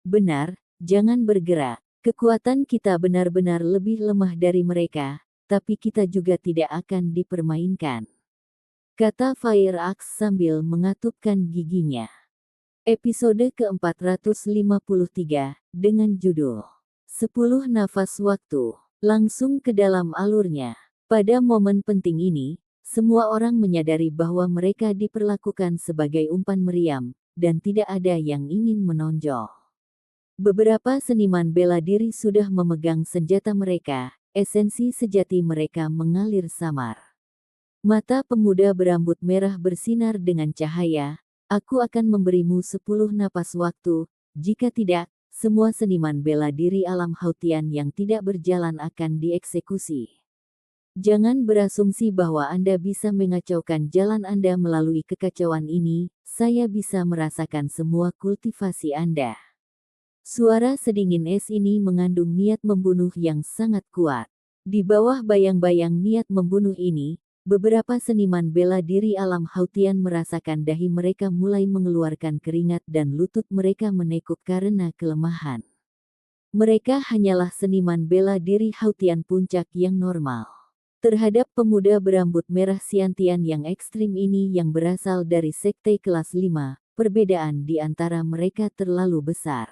Benar, jangan bergerak. Kekuatan kita benar-benar lebih lemah dari mereka, tapi kita juga tidak akan dipermainkan. Kata Fire Axe sambil mengatupkan giginya. Episode ke-453, dengan judul 10 Nafas Waktu, langsung ke dalam alurnya. Pada momen penting ini, semua orang menyadari bahwa mereka diperlakukan sebagai umpan meriam, dan tidak ada yang ingin menonjol. Beberapa seniman bela diri sudah memegang senjata mereka, esensi sejati mereka mengalir samar. Mata pemuda berambut merah bersinar dengan cahaya. Aku akan memberimu 10 napas waktu, jika tidak, semua seniman bela diri alam Hautian yang tidak berjalan akan dieksekusi. Jangan berasumsi bahwa Anda bisa mengacaukan jalan Anda melalui kekacauan ini, saya bisa merasakan semua kultivasi Anda. Suara sedingin es ini mengandung niat membunuh yang sangat kuat. Di bawah bayang-bayang niat membunuh ini, beberapa seniman bela diri alam Hautian merasakan dahi mereka mulai mengeluarkan keringat dan lutut mereka menekuk karena kelemahan. Mereka hanyalah seniman bela diri Hautian puncak yang normal. Terhadap pemuda berambut merah Xiantian yang ekstrim ini yang berasal dari sekte kelas 5, perbedaan di antara mereka terlalu besar.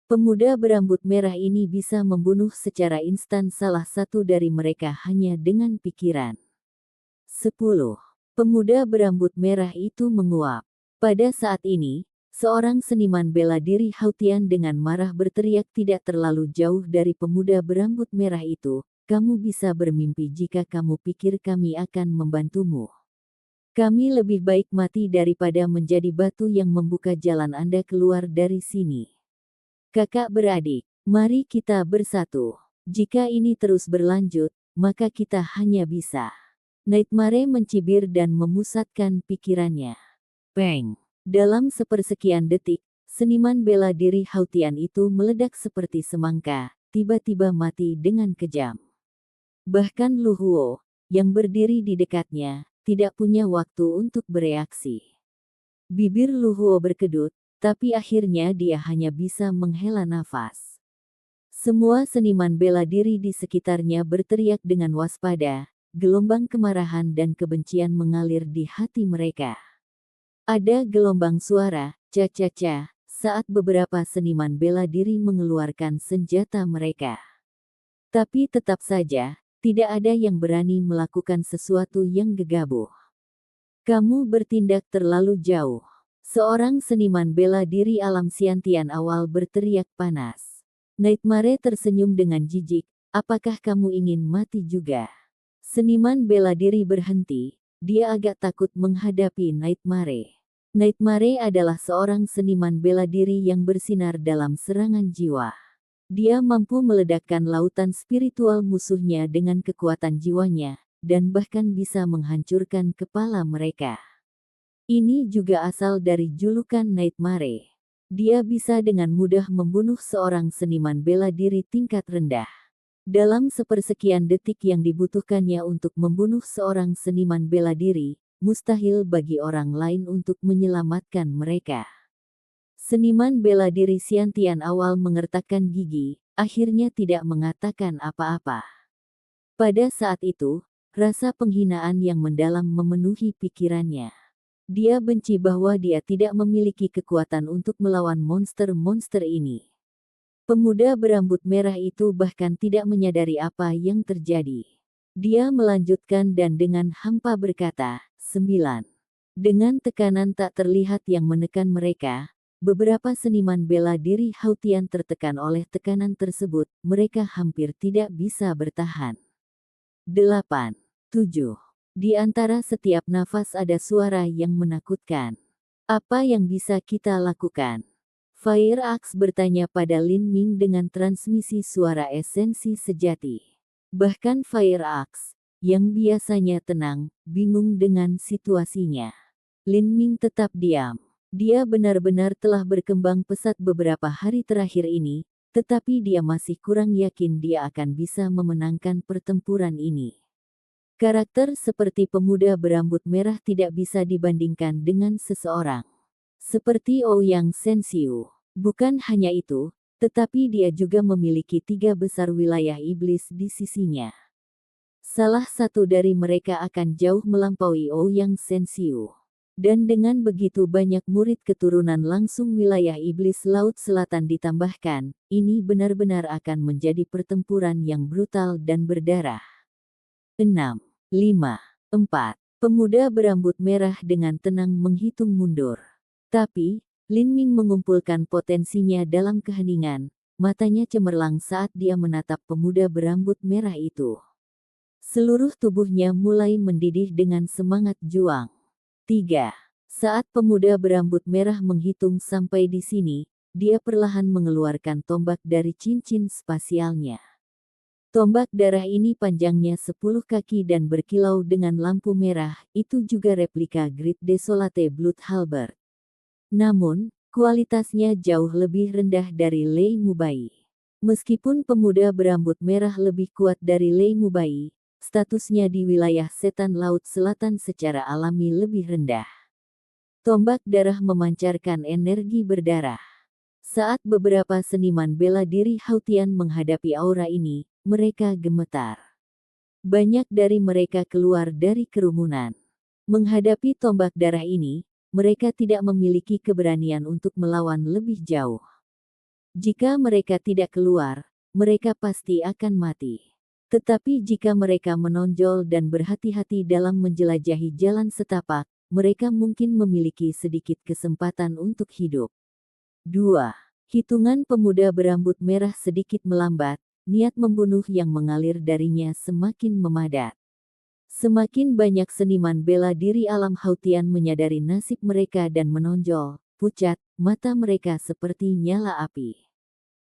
Pemuda berambut merah ini bisa membunuh secara instan salah satu dari mereka hanya dengan pikiran. 10. Pemuda berambut merah itu menguap. Pada saat ini, seorang seniman bela diri Hautian dengan marah berteriak tidak terlalu jauh dari pemuda berambut merah itu, kamu bisa bermimpi jika kamu pikir kami akan membantumu. Kami lebih baik mati daripada menjadi batu yang membuka jalan Anda keluar dari sini. Kakak beradik, mari kita bersatu. Jika ini terus berlanjut, maka kita hanya bisa. Nightmare mencibir dan memusatkan pikirannya. Peng! Dalam sepersekian detik, seniman bela diri Hautian itu meledak seperti semangka, tiba-tiba mati dengan kejam. Bahkan Lu Huo, yang berdiri di dekatnya, tidak punya waktu untuk bereaksi. Bibir Luhuo berkedut, tapi akhirnya dia hanya bisa menghela nafas. Semua seniman bela diri di sekitarnya berteriak dengan waspada, gelombang kemarahan dan kebencian mengalir di hati mereka. Ada gelombang suara, ca-ca-ca, saat beberapa seniman bela diri mengeluarkan senjata mereka. Tapi tetap saja, tidak ada yang berani melakukan sesuatu yang gegabah. Kamu bertindak terlalu jauh. Seorang seniman bela diri alam Xiantian awal berteriak panas. Nightmare tersenyum dengan jijik, apakah kamu ingin mati juga? Seniman bela diri berhenti, dia agak takut menghadapi Nightmare. Nightmare adalah seorang seniman bela diri yang bersinar dalam serangan jiwa. Dia mampu meledakkan lautan spiritual musuhnya dengan kekuatan jiwanya, dan bahkan bisa menghancurkan kepala mereka. Ini juga asal dari julukan Nightmare. Dia bisa dengan mudah membunuh seorang seniman bela diri tingkat rendah. Dalam sepersekian detik yang dibutuhkannya untuk membunuh seorang seniman bela diri, mustahil bagi orang lain untuk menyelamatkan mereka. Seniman bela diri Xiantian awal mengertakkan gigi, akhirnya tidak mengatakan apa-apa. Pada saat itu, rasa penghinaan yang mendalam memenuhi pikirannya. Dia benci bahwa dia tidak memiliki kekuatan untuk melawan monster-monster ini. Pemuda berambut merah itu bahkan tidak menyadari apa yang terjadi. Dia melanjutkan dan dengan hampa berkata, 9. Dengan tekanan tak terlihat yang menekan mereka, beberapa seniman bela diri Hautian tertekan oleh tekanan tersebut, mereka hampir tidak bisa bertahan. 8. 7. Di antara setiap nafas ada suara yang menakutkan. Apa yang bisa kita lakukan? Fire Axe bertanya pada Lin Ming dengan transmisi suara esensi sejati. Bahkan Fire Axe, yang biasanya tenang, bingung dengan situasinya. Lin Ming tetap diam. Dia benar-benar telah berkembang pesat beberapa hari terakhir ini, tetapi dia masih kurang yakin dia akan bisa memenangkan pertempuran ini. Karakter seperti pemuda berambut merah tidak bisa dibandingkan dengan seseorang seperti Ouyang Sensiu. Bukan hanya itu, tetapi dia juga memiliki 3 besar wilayah iblis di sisinya. Salah satu dari mereka akan jauh melampaui Ouyang Sensiu. Dan dengan begitu banyak murid keturunan langsung wilayah iblis Laut Selatan ditambahkan, ini benar-benar akan menjadi pertempuran yang brutal dan berdarah. 6, 5, 4. Pemuda berambut merah dengan tenang menghitung mundur. Tapi, Lin Ming mengumpulkan potensinya dalam keheningan, matanya cemerlang saat dia menatap pemuda berambut merah itu. Seluruh tubuhnya mulai mendidih dengan semangat juang. 3. Saat pemuda berambut merah menghitung sampai di sini, dia perlahan mengeluarkan tombak dari cincin spasialnya. Tombak darah ini panjangnya 10 kaki dan berkilau dengan lampu merah, itu juga replika Great Desolate Blood Halberd. Namun, kualitasnya jauh lebih rendah dari Lei Mubai. Meskipun pemuda berambut merah lebih kuat dari Lei Mubai, statusnya di wilayah setan Laut Selatan secara alami lebih rendah. Tombak darah memancarkan energi berdarah. Saat beberapa seniman bela diri Hautian menghadapi aura ini, mereka gemetar. Banyak dari mereka keluar dari kerumunan. Menghadapi tombak darah ini, mereka tidak memiliki keberanian untuk melawan lebih jauh. Jika mereka tidak keluar, mereka pasti akan mati. Tetapi jika mereka menonjol dan berhati-hati dalam menjelajahi jalan setapak, mereka mungkin memiliki sedikit kesempatan untuk hidup. 2. Hitungan pemuda berambut merah sedikit melambat, niat membunuh yang mengalir darinya semakin memadat. Semakin banyak seniman bela diri alam Hautian menyadari nasib mereka dan menonjol, pucat, mata mereka seperti nyala api.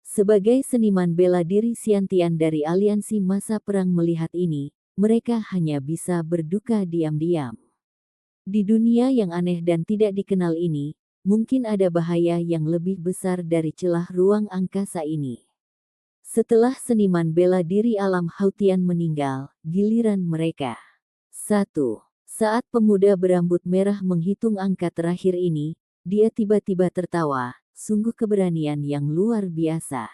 Sebagai seniman bela diri Xiantian dari aliansi masa perang melihat ini, mereka hanya bisa berduka diam-diam. Di dunia yang aneh dan tidak dikenal ini, mungkin ada bahaya yang lebih besar dari celah ruang angkasa ini. Setelah seniman bela diri alam Hautian meninggal, giliran mereka. 1. Saat pemuda berambut merah menghitung angka terakhir ini, dia tiba-tiba tertawa, sungguh keberanian yang luar biasa.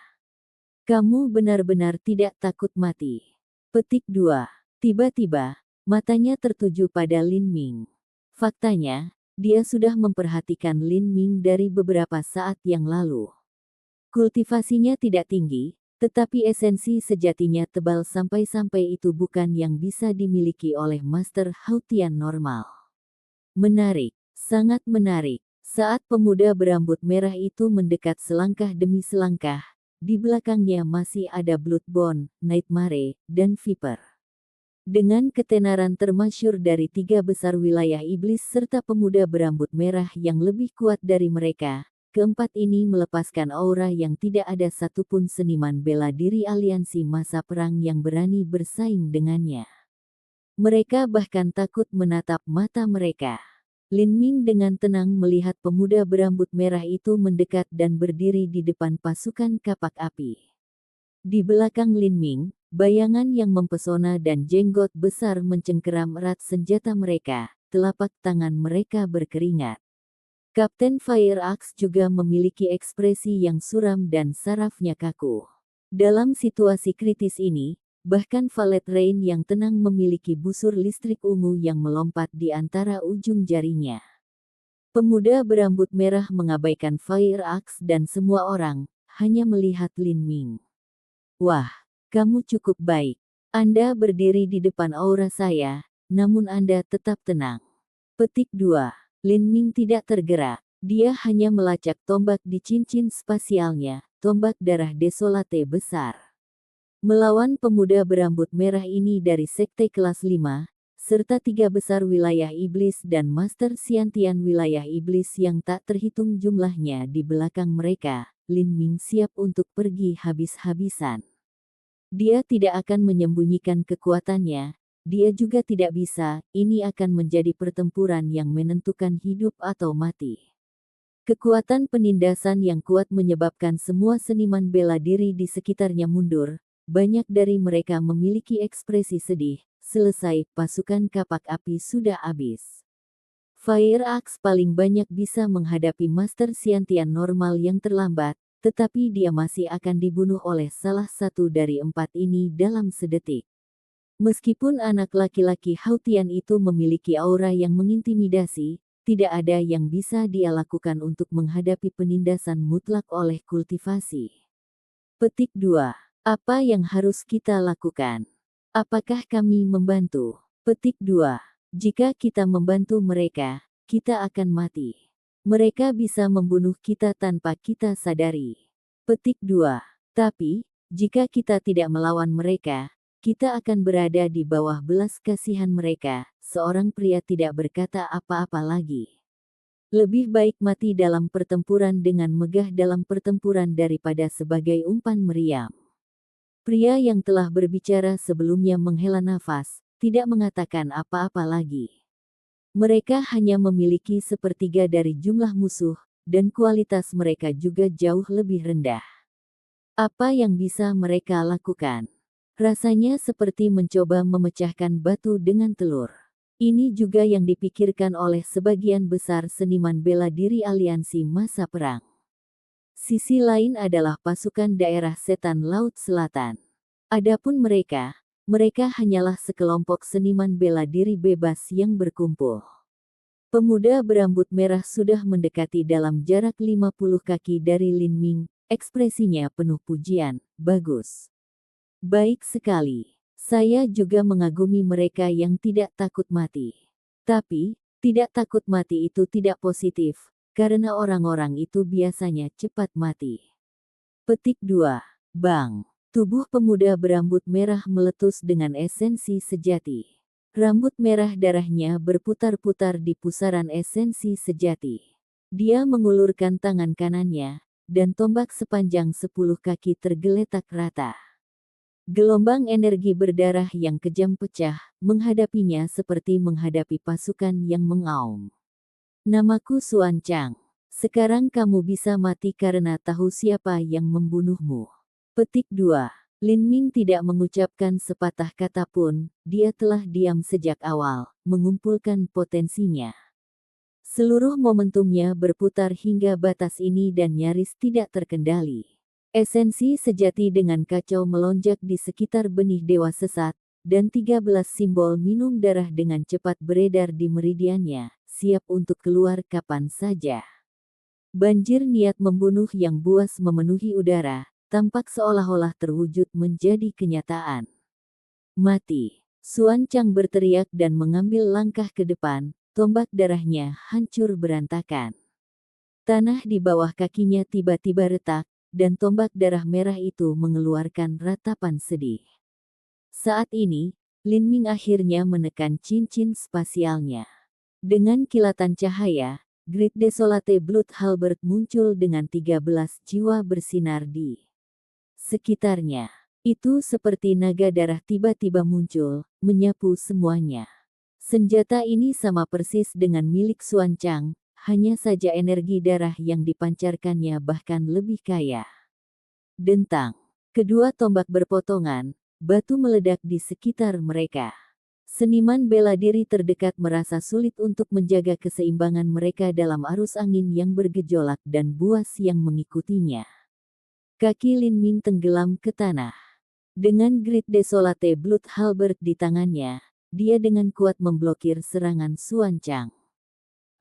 Kamu benar-benar tidak takut mati. Petik 2. Tiba-tiba, matanya tertuju pada Lin Ming. Faktanya, dia sudah memperhatikan Lin Ming dari beberapa saat yang lalu. Kultivasinya tidak tinggi, tetapi esensi sejatinya tebal sampai-sampai itu bukan yang bisa dimiliki oleh Master Hautian normal. Menarik, sangat menarik. Saat pemuda berambut merah itu mendekat selangkah demi selangkah, di belakangnya masih ada Bloodborne, Nightmare, dan Viper. Dengan ketenaran termasyur dari 3 besar wilayah iblis serta pemuda berambut merah yang lebih kuat dari mereka, keempat ini melepaskan aura yang tidak ada satupun seniman bela diri aliansi masa perang yang berani bersaing dengannya. Mereka bahkan takut menatap mata mereka. Lin Ming dengan tenang melihat pemuda berambut merah itu mendekat dan berdiri di depan pasukan kapak api. Di belakang Lin Ming, bayangan yang mempesona dan jenggot besar mencengkeram erat senjata mereka, telapak tangan mereka berkeringat. Kapten Fire Axe juga memiliki ekspresi yang suram dan sarafnya kaku. Dalam situasi kritis ini, bahkan Valet Rain yang tenang memiliki busur listrik ungu yang melompat di antara ujung jarinya. Pemuda berambut merah mengabaikan Fire Axe dan semua orang, hanya melihat Lin Ming. Wah, kamu cukup baik. Anda berdiri di depan aura saya, namun Anda tetap tenang. Petik 2. Lin Ming tidak tergerak. Dia hanya melacak tombak di cincin spasialnya, tombak darah desolate besar. Melawan pemuda berambut merah ini dari sekte kelas 5, serta 3 besar wilayah iblis dan Master Siantian wilayah iblis yang tak terhitung jumlahnya di belakang mereka, Lin Ming siap untuk pergi habis-habisan. Dia tidak akan menyembunyikan kekuatannya, dia juga tidak bisa, ini akan menjadi pertempuran yang menentukan hidup atau mati. Kekuatan penindasan yang kuat menyebabkan semua seniman bela diri di sekitarnya mundur. Banyak dari mereka memiliki ekspresi sedih. Selesai, pasukan kapak api sudah habis. Fire Axe paling banyak bisa menghadapi Master Siantian normal yang terlambat, tetapi dia masih akan dibunuh oleh salah satu dari 4 ini dalam sedetik. Meskipun anak laki-laki Hautian itu memiliki aura yang mengintimidasi, tidak ada yang bisa dia lakukan untuk menghadapi penindasan mutlak oleh kultivasi. Petik 2. Apa yang harus kita lakukan? Apakah kami membantu? Petik 2. Jika kita membantu mereka, kita akan mati. Mereka bisa membunuh kita tanpa kita sadari. Petik 2. Tapi, jika kita tidak melawan mereka, kita akan berada di bawah belas kasihan mereka. Seorang pria tidak berkata apa-apa lagi. Lebih baik mati dalam pertempuran dengan megah dalam pertempuran daripada sebagai umpan meriam. Pria yang telah berbicara sebelumnya menghela nafas, tidak mengatakan apa-apa lagi. Mereka hanya memiliki sepertiga dari jumlah musuh, dan kualitas mereka juga jauh lebih rendah. Apa yang bisa mereka lakukan? Rasanya seperti mencoba memecahkan batu dengan telur. Ini juga yang dipikirkan oleh sebagian besar seniman bela diri aliansi masa perang. Sisi lain adalah pasukan daerah setan Laut Selatan. Adapun mereka hanyalah sekelompok seniman bela diri bebas yang berkumpul. Pemuda berambut merah sudah mendekati dalam jarak 50 kaki dari Lin Ming, ekspresinya penuh pujian, bagus. Baik sekali. Saya juga mengagumi mereka yang tidak takut mati. Tapi, tidak takut mati itu tidak positif. Karena orang-orang itu biasanya cepat mati. Petik 2. Bang. Tubuh pemuda berambut merah meletus dengan esensi sejati. Rambut merah darahnya berputar-putar di pusaran esensi sejati. Dia mengulurkan tangan kanannya, dan tombak sepanjang 10 kaki tergeletak rata. Gelombang energi berdarah yang kejam pecah, menghadapinya seperti menghadapi pasukan yang mengaum. Namaku Xuan Chang. Sekarang kamu bisa mati karena tahu siapa yang membunuhmu. Petik 2. Lin Ming tidak mengucapkan sepatah kata pun, dia telah diam sejak awal, mengumpulkan potensinya. Seluruh momentumnya berputar hingga batas ini dan nyaris tidak terkendali. Esensi sejati dengan kacau melonjak di sekitar benih dewa sesat, dan 13 simbol minum darah dengan cepat beredar di meridiannya, siap untuk keluar kapan saja. Banjir niat membunuh yang buas memenuhi udara, tampak seolah-olah terwujud menjadi kenyataan. Mati. Xuan Chang berteriak dan mengambil langkah ke depan, tombak darahnya hancur berantakan. Tanah di bawah kakinya tiba-tiba retak, dan tombak darah merah itu mengeluarkan ratapan sedih. Saat ini, Lin Ming akhirnya menekan cincin spasialnya. Dengan kilatan cahaya, Great Desolate Blood Halberd muncul dengan 13 jiwa bersinar di sekitarnya. Itu seperti naga darah tiba-tiba muncul, menyapu semuanya. Senjata ini sama persis dengan milik Xuan Chang, hanya saja energi darah yang dipancarkannya bahkan lebih kaya. Dentang. Kedua tombak berpotongan, batu meledak di sekitar mereka. Seniman bela diri terdekat merasa sulit untuk menjaga keseimbangan mereka dalam arus angin yang bergejolak dan buas yang mengikutinya. Kaki Lin Ming tenggelam ke tanah. Dengan Great Desolate Blood Halberd di tangannya, dia dengan kuat memblokir serangan Xuan Chang.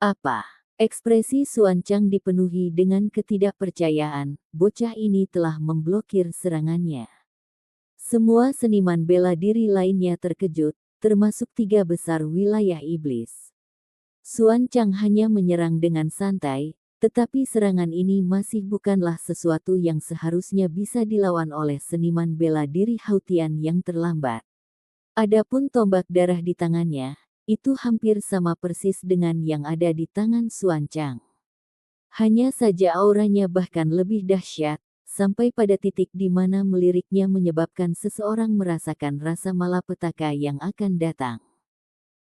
Apa? Ekspresi Xuan Chang dipenuhi dengan ketidakpercayaan, bocah ini telah memblokir serangannya. Semua seniman bela diri lainnya terkejut, termasuk 3 besar wilayah iblis. Xuan Chang hanya menyerang dengan santai, tetapi serangan ini masih bukanlah sesuatu yang seharusnya bisa dilawan oleh seniman bela diri Hautian yang terlambat. Adapun tombak darah di tangannya, itu hampir sama persis dengan yang ada di tangan Xuan Chang. Hanya saja auranya bahkan lebih dahsyat, sampai pada titik di mana meliriknya menyebabkan seseorang merasakan rasa malapetaka yang akan datang.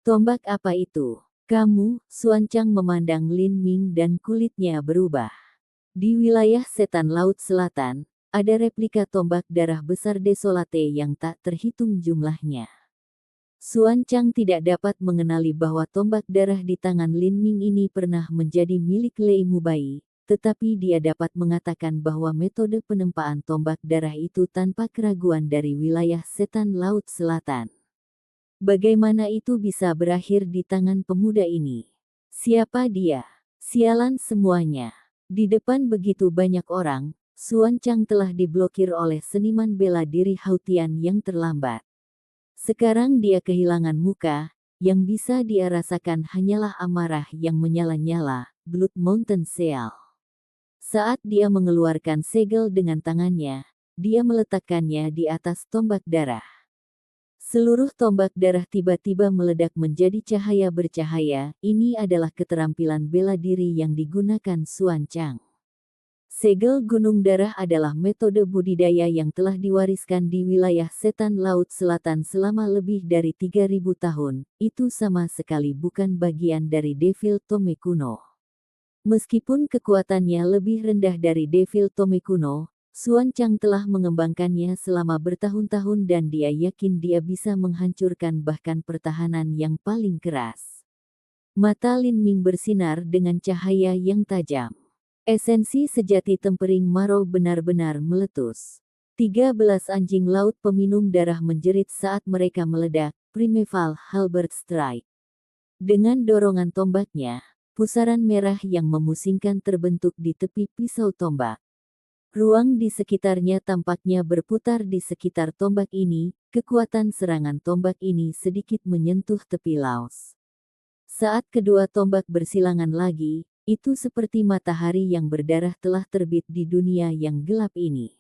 Tombak apa itu? Kamu, Xuan Chang memandang Lin Ming dan kulitnya berubah. Di wilayah Setan Laut Selatan, ada replika tombak darah besar Desolate yang tak terhitung jumlahnya. Xuan Chang tidak dapat mengenali bahwa tombak darah di tangan Lin Ming ini pernah menjadi milik Lei Mubai, tetapi dia dapat mengatakan bahwa metode penempaan tombak darah itu tanpa keraguan dari wilayah Setan Laut Selatan. Bagaimana itu bisa berakhir di tangan pemuda ini? Siapa dia? Sialan semuanya. Di depan begitu banyak orang, Xuan Chang telah diblokir oleh seniman bela diri Hautian yang terlambat. Sekarang dia kehilangan muka, yang bisa dia rasakan hanyalah amarah yang menyala-nyala, Blood Mountain Seal. Saat dia mengeluarkan segel dengan tangannya, dia meletakkannya di atas tombak darah. Seluruh tombak darah tiba-tiba meledak menjadi cahaya bercahaya, ini adalah keterampilan bela diri yang digunakan Xuan Chang. Segel gunung darah adalah metode budidaya yang telah diwariskan di wilayah Setan Laut Selatan selama lebih dari 3.000 tahun, itu sama sekali bukan bagian dari Devil Tome kuno. Meskipun kekuatannya lebih rendah dari Devil Tome kuno, Xuan Chang telah mengembangkannya selama bertahun-tahun dan dia yakin dia bisa menghancurkan bahkan pertahanan yang paling keras. Mata Lin Ming bersinar dengan cahaya yang tajam. Esensi sejati tempering Marrow benar-benar meletus. 13 anjing laut peminum darah menjerit saat mereka meledak, Primeval Halberd Strike. Dengan dorongan tombaknya, pusaran merah yang memusingkan terbentuk di tepi pisau tombak. Ruang di sekitarnya tampaknya berputar di sekitar tombak ini, kekuatan serangan tombak ini sedikit menyentuh tepi laos. Saat kedua tombak bersilangan lagi, itu seperti matahari yang berdarah telah terbit di dunia yang gelap ini.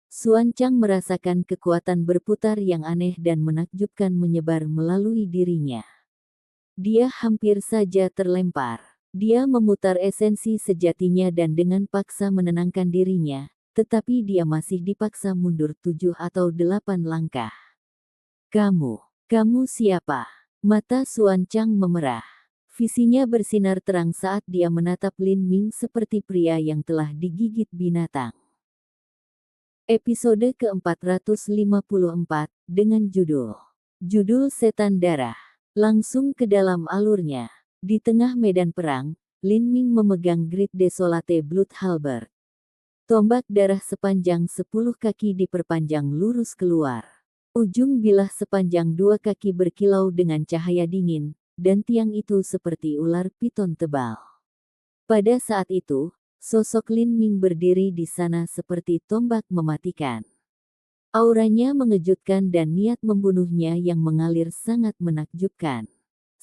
Xuan Chang merasakan kekuatan berputar yang aneh dan menakjubkan menyebar melalui dirinya. Dia hampir saja terlempar. Dia memutar esensi sejatinya dan dengan paksa menenangkan dirinya, tetapi dia masih dipaksa mundur 7 atau 8 langkah. Kamu siapa? Mata Xuan Chang memerah. Visinya bersinar terang saat dia menatap Lin Ming seperti pria yang telah digigit binatang. Episode ke-454, dengan judul Setan Darah. Langsung ke dalam alurnya. Di tengah medan perang, Lin Ming memegang Great Desolate Blood Halberd. Tombak darah sepanjang 10 kaki diperpanjang lurus keluar. Ujung bilah sepanjang 2 kaki berkilau dengan cahaya dingin, dan tiang itu seperti ular piton tebal. Pada saat itu, sosok Lin Ming berdiri di sana seperti tombak mematikan. Auranya mengejutkan dan niat membunuhnya yang mengalir sangat menakjubkan.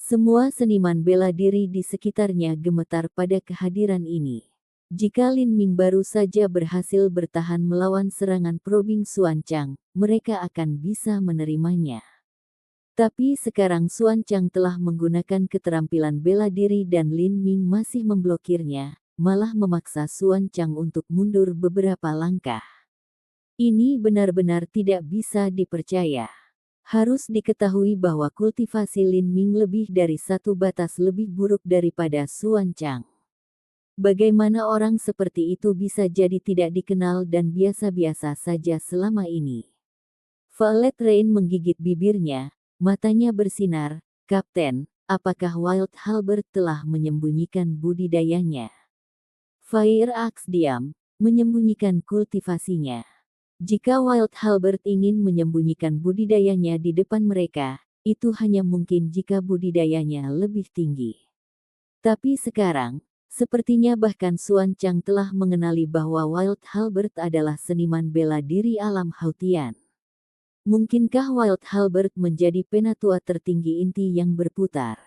Semua seniman bela diri di sekitarnya gemetar pada kehadiran ini. Jika Lin Ming baru saja berhasil bertahan melawan serangan probing Xuan Chang, mereka akan bisa menerimanya. Tapi sekarang Xuan Chang telah menggunakan keterampilan bela diri dan Lin Ming masih memblokirnya, malah memaksa Xuan Chang untuk mundur beberapa langkah. Ini benar-benar tidak bisa dipercaya. Harus diketahui bahwa kultivasi Lin Ming lebih dari satu batas lebih buruk daripada Xuan Chang. Bagaimana orang seperti itu bisa jadi tidak dikenal dan biasa-biasa saja selama ini? Violet Rain menggigit bibirnya, matanya bersinar. Kapten, apakah Wild Halberd telah menyembunyikan budidayanya? Fire Axe diam, menyembunyikan kultivasinya. Jika Wild Halberd ingin menyembunyikan budidayanya di depan mereka, itu hanya mungkin jika budidayanya lebih tinggi. Tapi sekarang, sepertinya bahkan Xuan Chang telah mengenali bahwa Wild Halberd adalah seniman bela diri alam Hautian. Mungkinkah Wild Halberd menjadi penatua tertinggi inti yang berputar?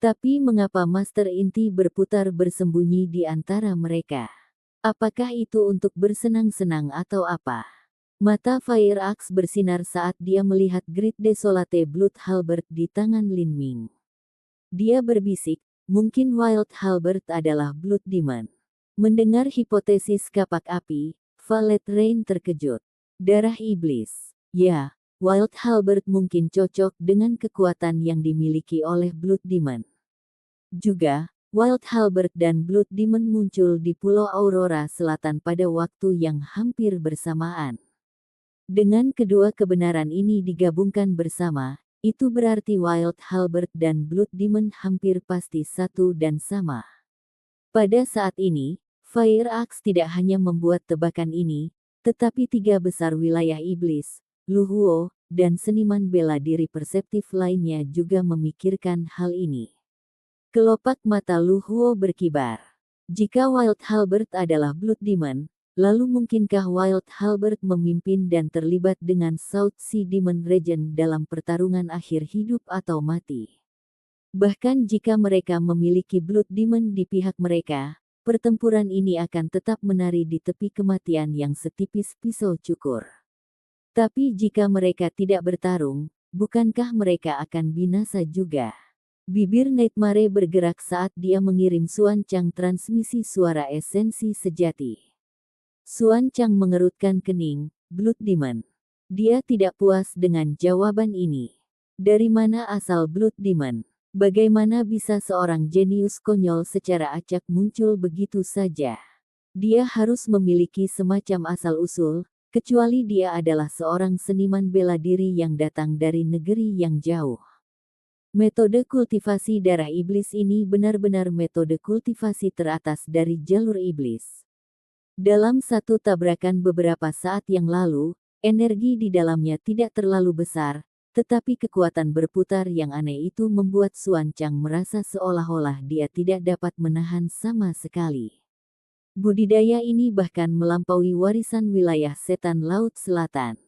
Tapi mengapa Master Inti berputar bersembunyi di antara mereka? Apakah itu untuk bersenang-senang atau apa? Mata Fire Axe bersinar saat dia melihat Great Desolate Blood Halberd di tangan Lin Ming. Dia berbisik, mungkin Wild Halberd adalah Blood Demon. Mendengar hipotesis kapak api, Violet Rain terkejut. Darah iblis. Ya, Wild Halberd mungkin cocok dengan kekuatan yang dimiliki oleh Blood Demon. Juga, Wild Halberd dan Blood Demon muncul di Pulau Aurora Selatan pada waktu yang hampir bersamaan. Dengan kedua kebenaran ini digabungkan bersama, itu berarti Wild Halberd dan Blood Demon hampir pasti satu dan sama. Pada saat ini, Fire Axe tidak hanya membuat tebakan ini, tetapi tiga besar wilayah iblis, Lu Huo, dan seniman bela diri perseptif lainnya juga memikirkan hal ini. Kelopak mata Lu Huo berkibar. Jika Wild Halberd adalah Blood Demon, lalu mungkinkah Wild Halberd memimpin dan terlibat dengan South Sea Demon Region dalam pertarungan akhir hidup atau mati? Bahkan jika mereka memiliki Blood Demon di pihak mereka, pertempuran ini akan tetap menari di tepi kematian yang setipis pisau cukur. Tapi jika mereka tidak bertarung, bukankah mereka akan binasa juga? Bibir Nightmare bergerak saat dia mengirim Xuan Chang transmisi suara esensi sejati. Xuan Chang mengerutkan kening, Blood Demon. Dia tidak puas dengan jawaban ini. Dari mana asal Blood Demon? Bagaimana bisa seorang jenius konyol secara acak muncul begitu saja? Dia harus memiliki semacam asal-usul, kecuali dia adalah seorang seniman bela diri yang datang dari negeri yang jauh. Metode kultivasi darah iblis ini benar-benar metode kultivasi teratas dari jalur iblis. Dalam satu tabrakan beberapa saat yang lalu, energi di dalamnya tidak terlalu besar, tetapi kekuatan berputar yang aneh itu membuat Xuan Chang merasa seolah-olah dia tidak dapat menahan sama sekali. Budidaya ini bahkan melampaui warisan wilayah setan Laut Selatan.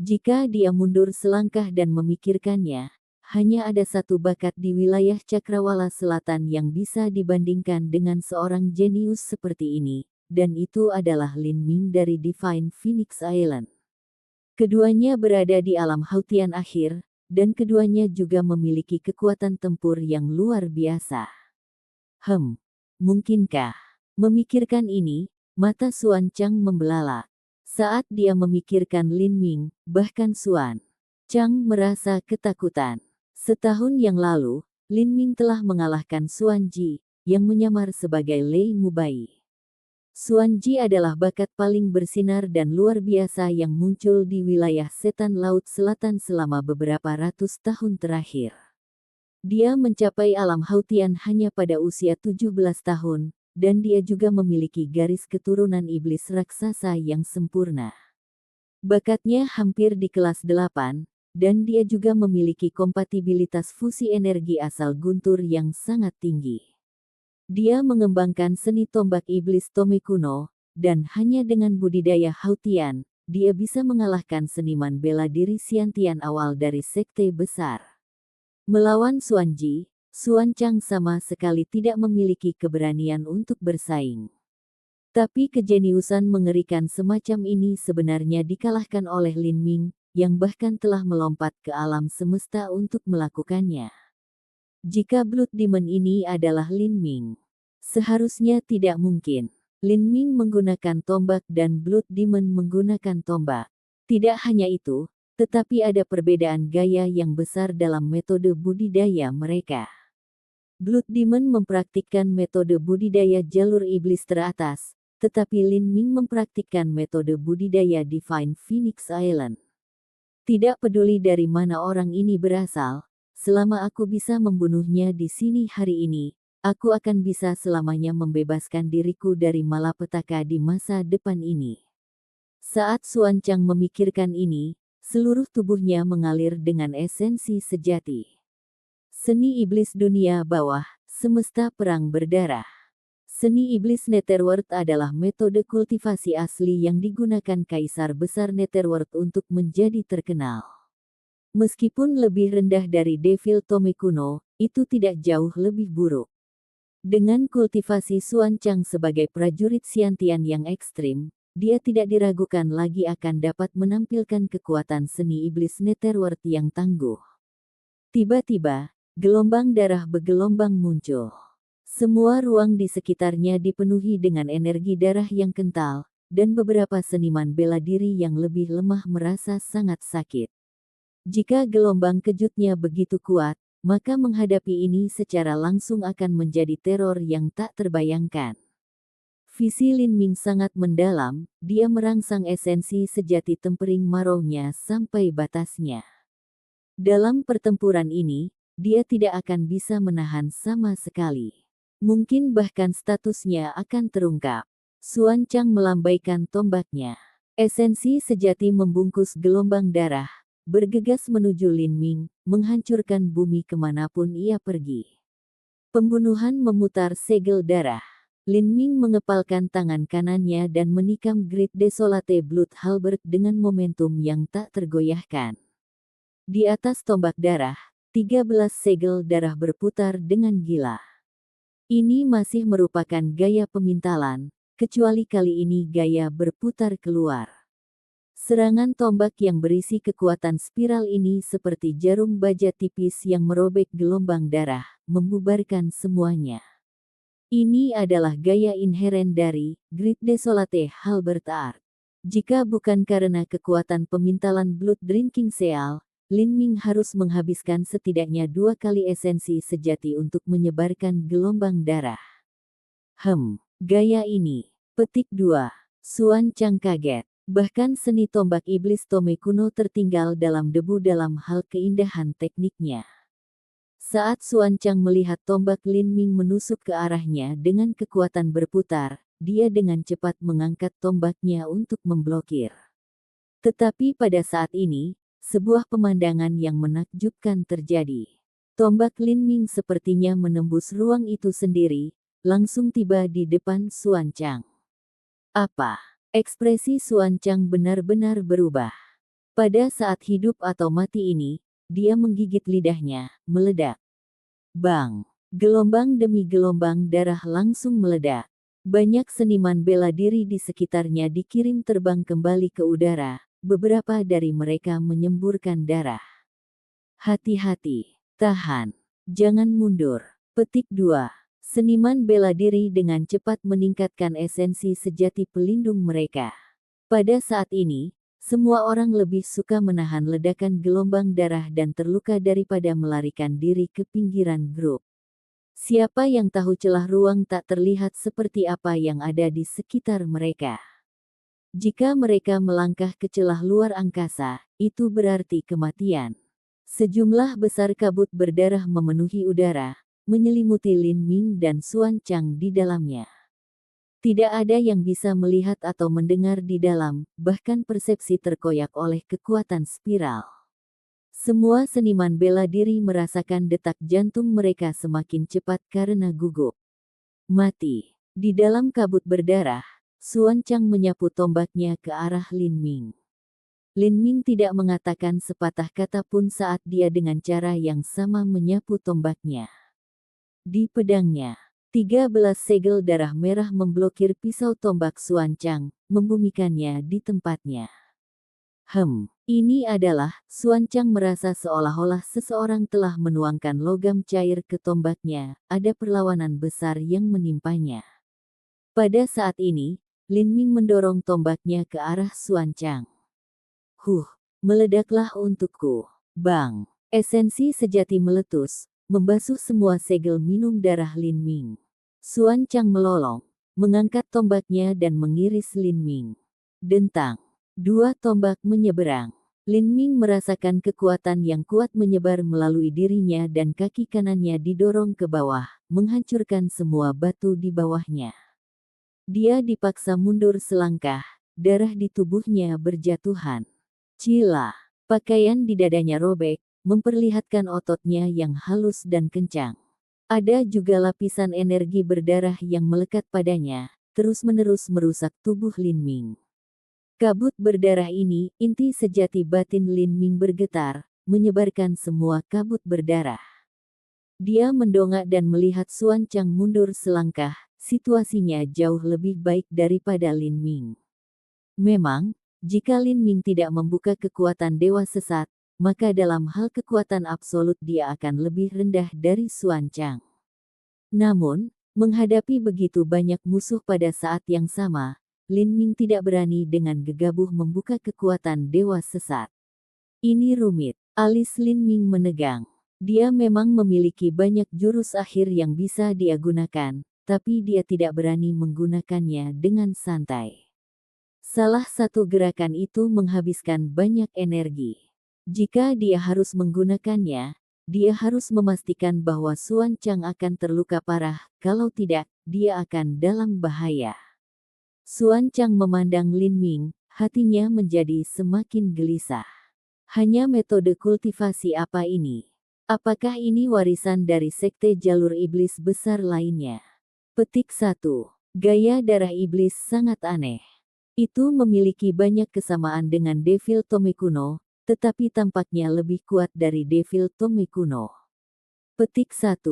Jika dia mundur selangkah dan memikirkannya, hanya ada satu bakat di wilayah Cakrawala Selatan yang bisa dibandingkan dengan seorang jenius seperti ini, dan itu adalah Lin Ming dari Divine Phoenix Island. Keduanya berada di alam Hautian akhir, dan keduanya juga memiliki kekuatan tempur yang luar biasa. Mungkinkah? Memikirkan ini, mata Xuan Chang membelalak. Saat dia memikirkan Lin Ming, bahkan Xuan Chang merasa ketakutan. Setahun yang lalu, Lin Ming telah mengalahkan Xuan Ji, yang menyamar sebagai Lei Mubai. Xuanji adalah bakat paling bersinar dan luar biasa yang muncul di wilayah Setan Laut Selatan selama beberapa ratus tahun terakhir. Dia mencapai alam Hautian hanya pada usia 17 tahun, dan dia juga memiliki garis keturunan iblis raksasa yang sempurna. Bakatnya hampir di kelas 8, dan dia juga memiliki kompatibilitas fusi energi asal guntur yang sangat tinggi. Dia mengembangkan seni tombak iblis Tome kuno, dan hanya dengan budidaya Hautian, dia bisa mengalahkan seniman bela diri Xiantian awal dari sekte besar. Melawan Xuanji, Xuanchang sama sekali tidak memiliki keberanian untuk bersaing. Tapi kejeniusan mengerikan semacam ini sebenarnya dikalahkan oleh Lin Ming, yang bahkan telah melompat ke alam semesta untuk melakukannya. Jika Blood Demon ini adalah Lin Ming, seharusnya tidak mungkin. Lin Ming menggunakan tombak dan Blood Demon menggunakan tombak. Tidak hanya itu, tetapi ada perbedaan gaya yang besar dalam metode budidaya mereka. Blood Demon mempraktikkan metode budidaya jalur iblis teratas, tetapi Lin Ming mempraktikkan metode budidaya Divine Phoenix Island. Tidak peduli dari mana orang ini berasal, selama aku bisa membunuhnya di sini hari ini, aku akan bisa selamanya membebaskan diriku dari malapetaka di masa depan ini. Saat Xuanchang memikirkan ini, seluruh tubuhnya mengalir dengan esensi sejati. Seni iblis dunia bawah, semesta perang berdarah. Seni iblis Netherworld adalah metode kultivasi asli yang digunakan Kaisar Besar Netherworld untuk menjadi terkenal. Meskipun lebih rendah dari Devil Tome kuno, itu tidak jauh lebih buruk. Dengan kultivasi Xuanchang sebagai prajurit Xiantian yang ekstrim, dia tidak diragukan lagi akan dapat menampilkan kekuatan seni iblis Netherworld yang tangguh. Tiba-tiba, gelombang darah bergelombang muncul. Semua ruang di sekitarnya dipenuhi dengan energi darah yang kental, dan beberapa seniman bela diri yang lebih lemah merasa sangat sakit. Jika gelombang kejutnya begitu kuat, maka menghadapi ini secara langsung akan menjadi teror yang tak terbayangkan. Visi Lin Ming sangat mendalam, dia merangsang esensi sejati tempering maraunya sampai batasnya. Dalam pertempuran ini, dia tidak akan bisa menahan sama sekali. Mungkin bahkan statusnya akan terungkap. Xuanchang melambaikan tombaknya. Esensi sejati membungkus gelombang darah, bergegas menuju Lin Ming, menghancurkan bumi kemanapun ia pergi. Pembunuhan memutar segel darah. Lin Ming mengepalkan tangan kanannya dan menikam Great Desolate Blood Halberd dengan momentum yang tak tergoyahkan. Di atas tombak darah, 13 segel darah berputar dengan gila. Ini masih merupakan gaya pemintalan, kecuali kali ini gaya berputar keluar. Serangan tombak yang berisi kekuatan spiral ini seperti jarum baja tipis yang merobek gelombang darah, membubarkan semuanya. Ini adalah gaya inheren dari Great Desolate Halberd Art. Jika bukan karena kekuatan pemintalan Blood Drinking Seal, Lin Ming harus menghabiskan setidaknya 2 kali esensi sejati untuk menyebarkan gelombang darah. Gaya ini. Petik 2. Xuanchang kaget. Bahkan seni tombak iblis Tome kuno tertinggal dalam debu dalam hal keindahan tekniknya. Saat Xuanchang melihat tombak Lin Ming menusuk ke arahnya dengan kekuatan berputar, dia dengan cepat mengangkat tombaknya untuk memblokir. Tetapi pada saat ini, sebuah pemandangan yang menakjubkan terjadi. Tombak Lin Ming sepertinya menembus ruang itu sendiri, langsung tiba di depan Xuanchang. Apa? Ekspresi Xuanchang benar-benar berubah. Pada saat hidup atau mati ini, dia menggigit lidahnya, meledak. Bang! Gelombang demi gelombang darah langsung meledak. Banyak seniman bela diri di sekitarnya dikirim terbang kembali ke udara, beberapa dari mereka menyemburkan darah. Hati-hati, tahan, jangan mundur. Petik 2. Seniman bela diri dengan cepat meningkatkan esensi sejati pelindung mereka. Pada saat ini, semua orang lebih suka menahan ledakan gelombang darah dan terluka daripada melarikan diri ke pinggiran grup. Siapa yang tahu celah ruang tak terlihat seperti apa yang ada di sekitar mereka? Jika mereka melangkah ke celah luar angkasa, itu berarti kematian. Sejumlah besar kabut berdarah memenuhi udara, menyelimuti Lin Ming dan Xuan Chang di dalamnya. Tidak ada yang bisa melihat atau mendengar di dalam, bahkan persepsi terkoyak oleh kekuatan spiral. Semua seniman bela diri merasakan detak jantung mereka semakin cepat karena gugup. Mati. Di dalam kabut berdarah, Xuan Chang menyapu tombaknya ke arah Lin Ming. Lin Ming tidak mengatakan sepatah kata pun saat dia dengan cara yang sama menyapu tombaknya. Di pedangnya, 13 segel darah merah memblokir pisau tombak Xuan Chang, membumikannya di tempatnya. Ini adalah, Xuan Chang merasa seolah-olah seseorang telah menuangkan logam cair ke tombaknya, ada perlawanan besar yang menimpanya. Pada saat ini, Lin Ming mendorong tombaknya ke arah Xuan Chang. Meledaklah untukku. Bang! Esensi sejati meletus, membasuh semua segel minum darah Lin Ming. Xuan Chang melolong, mengangkat tombaknya dan mengiris Lin Ming. Dentang. Dua tombak menyeberang. Lin Ming merasakan kekuatan yang kuat menyebar melalui dirinya dan kaki kanannya didorong ke bawah, menghancurkan semua batu di bawahnya. Dia dipaksa mundur selangkah, darah di tubuhnya berjatuhan. Cila, pakaian di dadanya robek, memperlihatkan ototnya yang halus dan kencang. Ada juga lapisan energi berdarah yang melekat padanya, terus-menerus merusak tubuh Lin Ming. Kabut berdarah ini, inti sejati batin Lin Ming bergetar, menyebarkan semua kabut berdarah. Dia mendongak dan melihat Xuan Chang mundur selangkah, situasinya jauh lebih baik daripada Lin Ming. Memang, jika Lin Ming tidak membuka kekuatan dewa sesat, maka dalam hal kekuatan absolut dia akan lebih rendah dari Xuan Chang. Namun, menghadapi begitu banyak musuh pada saat yang sama, Lin Ming tidak berani dengan gegabah membuka kekuatan dewa sesat. Ini rumit. Alis Lin Ming menegang. Dia memang memiliki banyak jurus akhir yang bisa dia gunakan, tapi dia tidak berani menggunakannya dengan santai. Salah satu gerakan itu menghabiskan banyak energi. Jika dia harus menggunakannya, dia harus memastikan bahwa Xuan Chang akan terluka parah, kalau tidak, dia akan dalam bahaya. Xuan Chang memandang Lin Ming, hatinya menjadi semakin gelisah. Hanya metode kultivasi apa ini? Apakah ini warisan dari sekte jalur iblis besar lainnya? Petik 1. Gaya darah iblis sangat aneh. Itu memiliki banyak kesamaan dengan Devil Tome kuno, tetapi tampaknya lebih kuat dari Devil Tome kuno. Petik 1.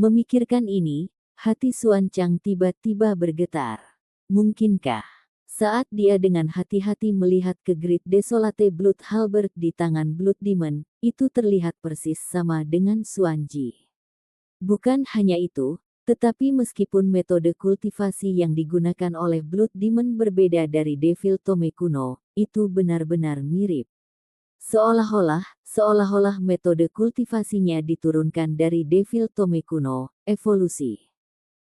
Memikirkan ini, hati Xuan Chang tiba-tiba bergetar. Mungkinkah? Saat dia dengan hati-hati melihat ke Great Desolate Blood Halberd di tangan Blood Demon, itu terlihat persis sama dengan Xuan Ji. Bukan hanya itu, tetapi meskipun metode kultivasi yang digunakan oleh Blood Demon berbeda dari Devil Tome kuno, itu benar-benar mirip. Seolah-olah metode kultivasinya diturunkan dari Devil Tome kuno, evolusi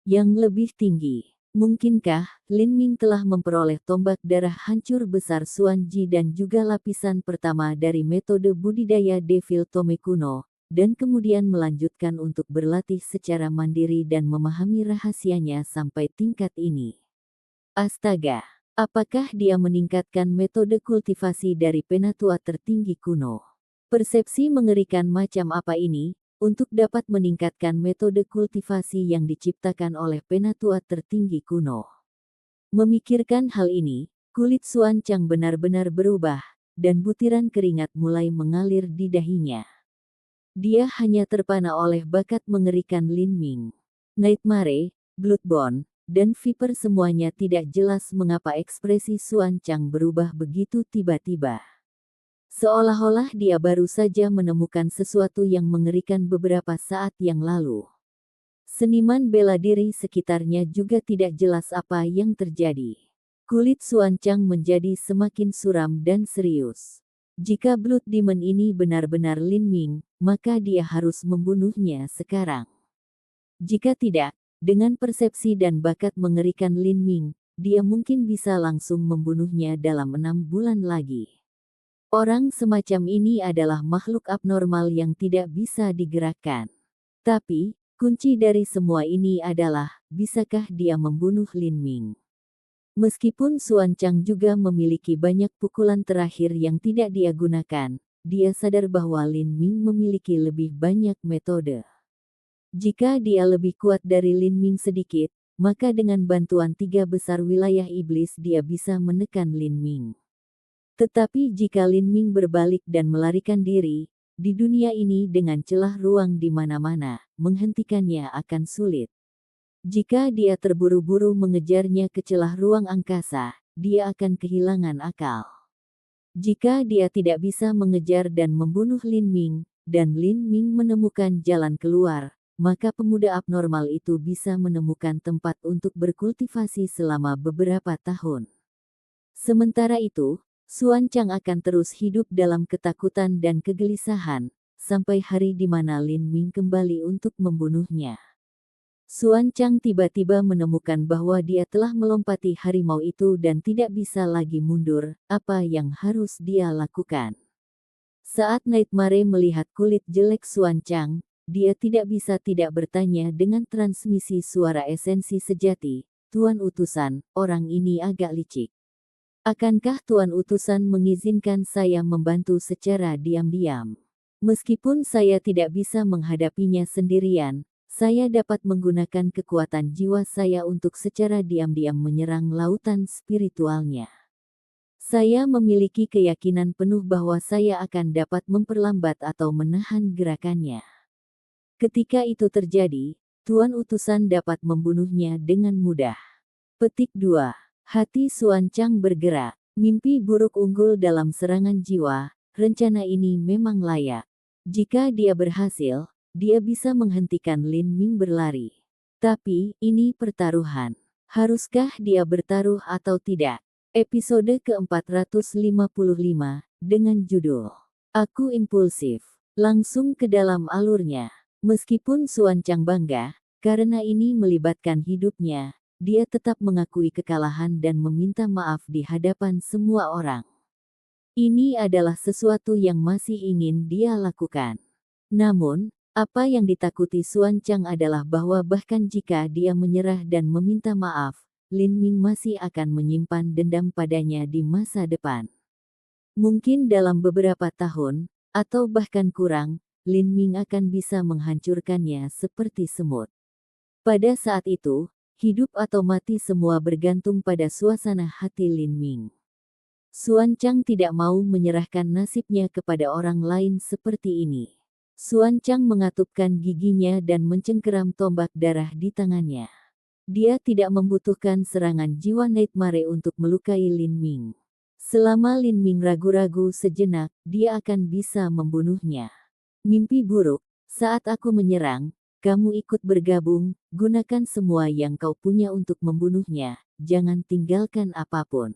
yang lebih tinggi. Mungkinkah Lin Ming telah memperoleh tombak darah hancur besar Xuan Ji dan juga lapisan pertama dari metode budidaya Devil Tome kuno, dan kemudian melanjutkan untuk berlatih secara mandiri dan memahami rahasianya sampai tingkat ini? Astaga, apakah dia meningkatkan metode kultivasi dari penatua tertinggi kuno? Persepsi mengerikan macam apa ini? Untuk dapat meningkatkan metode kultivasi yang diciptakan oleh penatua tertinggi kuno. Memikirkan hal ini, kulit Xuan Chang benar-benar berubah, dan butiran keringat mulai mengalir di dahinya. Dia hanya terpana oleh bakat mengerikan Lin Ming. Nightmare, Bloodborne, dan Viper semuanya tidak jelas mengapa ekspresi Xuan Chang berubah begitu tiba-tiba. Seolah-olah dia baru saja menemukan sesuatu yang mengerikan beberapa saat yang lalu. Seniman bela diri sekitarnya juga tidak jelas apa yang terjadi. Kulit Xuan Chang menjadi semakin suram dan serius. Jika Blood Demon ini benar-benar Lin Ming, maka dia harus membunuhnya sekarang. Jika tidak, dengan persepsi dan bakat mengerikan Lin Ming, dia mungkin bisa langsung membunuhnya dalam 6 bulan lagi. Orang semacam ini adalah makhluk abnormal yang tidak bisa digerakkan. Tapi, kunci dari semua ini adalah, bisakah dia membunuh Lin Ming? Meskipun Xuan Chang juga memiliki banyak pukulan terakhir yang tidak dia gunakan, dia sadar bahwa Lin Ming memiliki lebih banyak metode. Jika dia lebih kuat dari Lin Ming sedikit, maka dengan bantuan 3 besar wilayah iblis dia bisa menekan Lin Ming. Tetapi jika Lin Ming berbalik dan melarikan diri, di dunia ini dengan celah ruang di mana-mana, menghentikannya akan sulit. Jika dia terburu-buru mengejarnya ke celah ruang angkasa, dia akan kehilangan akal. Jika dia tidak bisa mengejar dan membunuh Lin Ming, dan Lin Ming menemukan jalan keluar, maka pemuda abnormal itu bisa menemukan tempat untuk berkultivasi selama beberapa tahun. Sementara itu, Xuan Chang akan terus hidup dalam ketakutan dan kegelisahan, sampai hari di mana Lin Ming kembali untuk membunuhnya. Xuan Chang tiba-tiba menemukan bahwa dia telah melompati harimau itu dan tidak bisa lagi mundur. Apa yang harus dia lakukan? Saat Nightmare melihat kulit jelek Xuan Chang, dia tidak bisa tidak bertanya dengan transmisi suara esensi sejati. Tuan Utusan, orang ini agak licik. Akankah Tuan Utusan mengizinkan saya membantu secara diam-diam? Meskipun saya tidak bisa menghadapinya sendirian, saya dapat menggunakan kekuatan jiwa saya untuk secara diam-diam menyerang lautan spiritualnya. Saya memiliki keyakinan penuh bahwa saya akan dapat memperlambat atau menahan gerakannya. Ketika itu terjadi, Tuan Utusan dapat membunuhnya dengan mudah. Petik 2. Hati Xuan Chang bergerak. Mimpi buruk unggul dalam serangan jiwa, rencana ini memang layak. Jika dia berhasil, dia bisa menghentikan Lin Ming berlari. Tapi, ini pertaruhan. Haruskah dia bertaruh atau tidak? Episode ke-455, dengan judul Aku Impulsif. Langsung ke dalam alurnya. Meskipun Xuan Chang bangga, karena ini melibatkan hidupnya, dia tetap mengakui kekalahan dan meminta maaf di hadapan semua orang. Ini adalah sesuatu yang masih ingin dia lakukan. Namun, apa yang ditakuti Xuan Chang adalah bahwa bahkan jika dia menyerah dan meminta maaf, Lin Ming masih akan menyimpan dendam padanya di masa depan. Mungkin dalam beberapa tahun, atau bahkan kurang, Lin Ming akan bisa menghancurkannya seperti semut. Pada saat itu, hidup atau mati semua bergantung pada suasana hati Lin Ming. Xuan Chang tidak mau menyerahkan nasibnya kepada orang lain seperti ini. Xuan Chang mengatupkan giginya dan mencengkeram tombak darah di tangannya. Dia tidak membutuhkan serangan jiwa Nightmare untuk melukai Lin Ming. Selama Lin Ming ragu-ragu sejenak, dia akan bisa membunuhnya. Mimpi buruk, saat aku menyerang, kamu ikut bergabung, gunakan semua yang kau punya untuk membunuhnya, jangan tinggalkan apapun.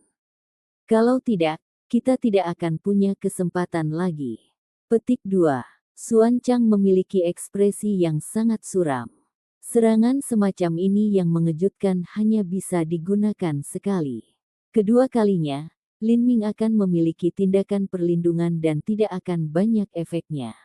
Kalau tidak, kita tidak akan punya kesempatan lagi. Petik 2. Xuan Chang memiliki ekspresi yang sangat suram. Serangan semacam ini yang mengejutkan hanya bisa digunakan sekali. Kedua kalinya, Lin Ming akan memiliki tindakan perlindungan dan tidak akan banyak efeknya.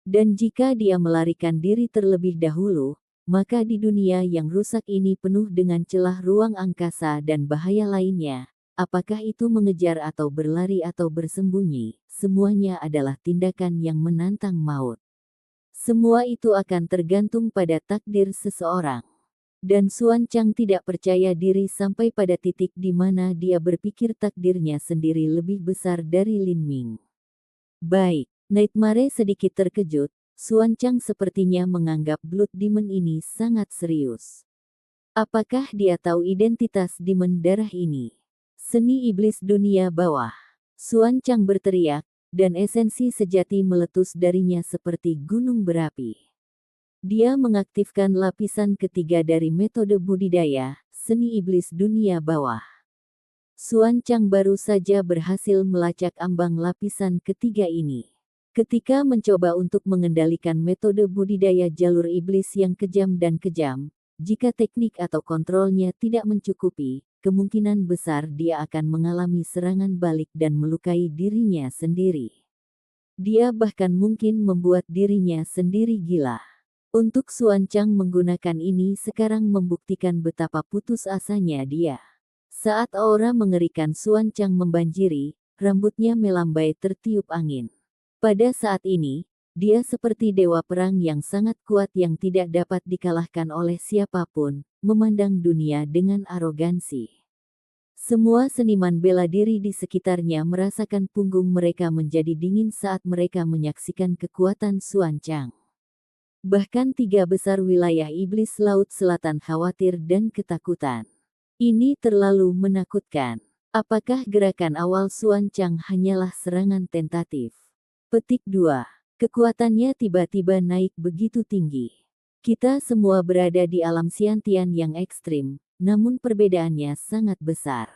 Dan jika dia melarikan diri terlebih dahulu, maka di dunia yang rusak ini penuh dengan celah ruang angkasa dan bahaya lainnya, apakah itu mengejar atau berlari atau bersembunyi, semuanya adalah tindakan yang menantang maut. Semua itu akan tergantung pada takdir seseorang. Dan Xuan Chang tidak percaya diri sampai pada titik di mana dia berpikir takdirnya sendiri lebih besar dari Lin Ming. Baik, Nightmare sedikit terkejut. Xuan Chang sepertinya menganggap Blood Demon ini sangat serius. Apakah dia tahu identitas demon darah ini? Seni iblis dunia bawah. Xuan Chang berteriak, dan esensi sejati meletus darinya seperti gunung berapi. Dia mengaktifkan lapisan ketiga dari metode budidaya, seni iblis dunia bawah. Xuan Chang baru saja berhasil melacak ambang lapisan ketiga ini. Ketika mencoba untuk mengendalikan metode budidaya jalur iblis yang kejam dan kejam, jika teknik atau kontrolnya tidak mencukupi, kemungkinan besar dia akan mengalami serangan balik dan melukai dirinya sendiri. Dia bahkan mungkin membuat dirinya sendiri gila. Untuk Xuan Chang menggunakan ini sekarang membuktikan betapa putus asanya dia. Saat aura mengerikan Xuan Chang membanjiri, rambutnya melambai tertiup angin. Pada saat ini, dia seperti dewa perang yang sangat kuat yang tidak dapat dikalahkan oleh siapapun, memandang dunia dengan arogansi. Semua seniman bela diri di sekitarnya merasakan punggung mereka menjadi dingin saat mereka menyaksikan kekuatan Xuan Chang. Bahkan 3 besar wilayah iblis Laut Selatan khawatir dan ketakutan. Ini terlalu menakutkan. Apakah gerakan awal Xuan Chang hanyalah serangan tentatif? Petik 2. Kekuatannya tiba-tiba naik begitu tinggi. Kita semua berada di alam Xiantian yang ekstrim, namun perbedaannya sangat besar.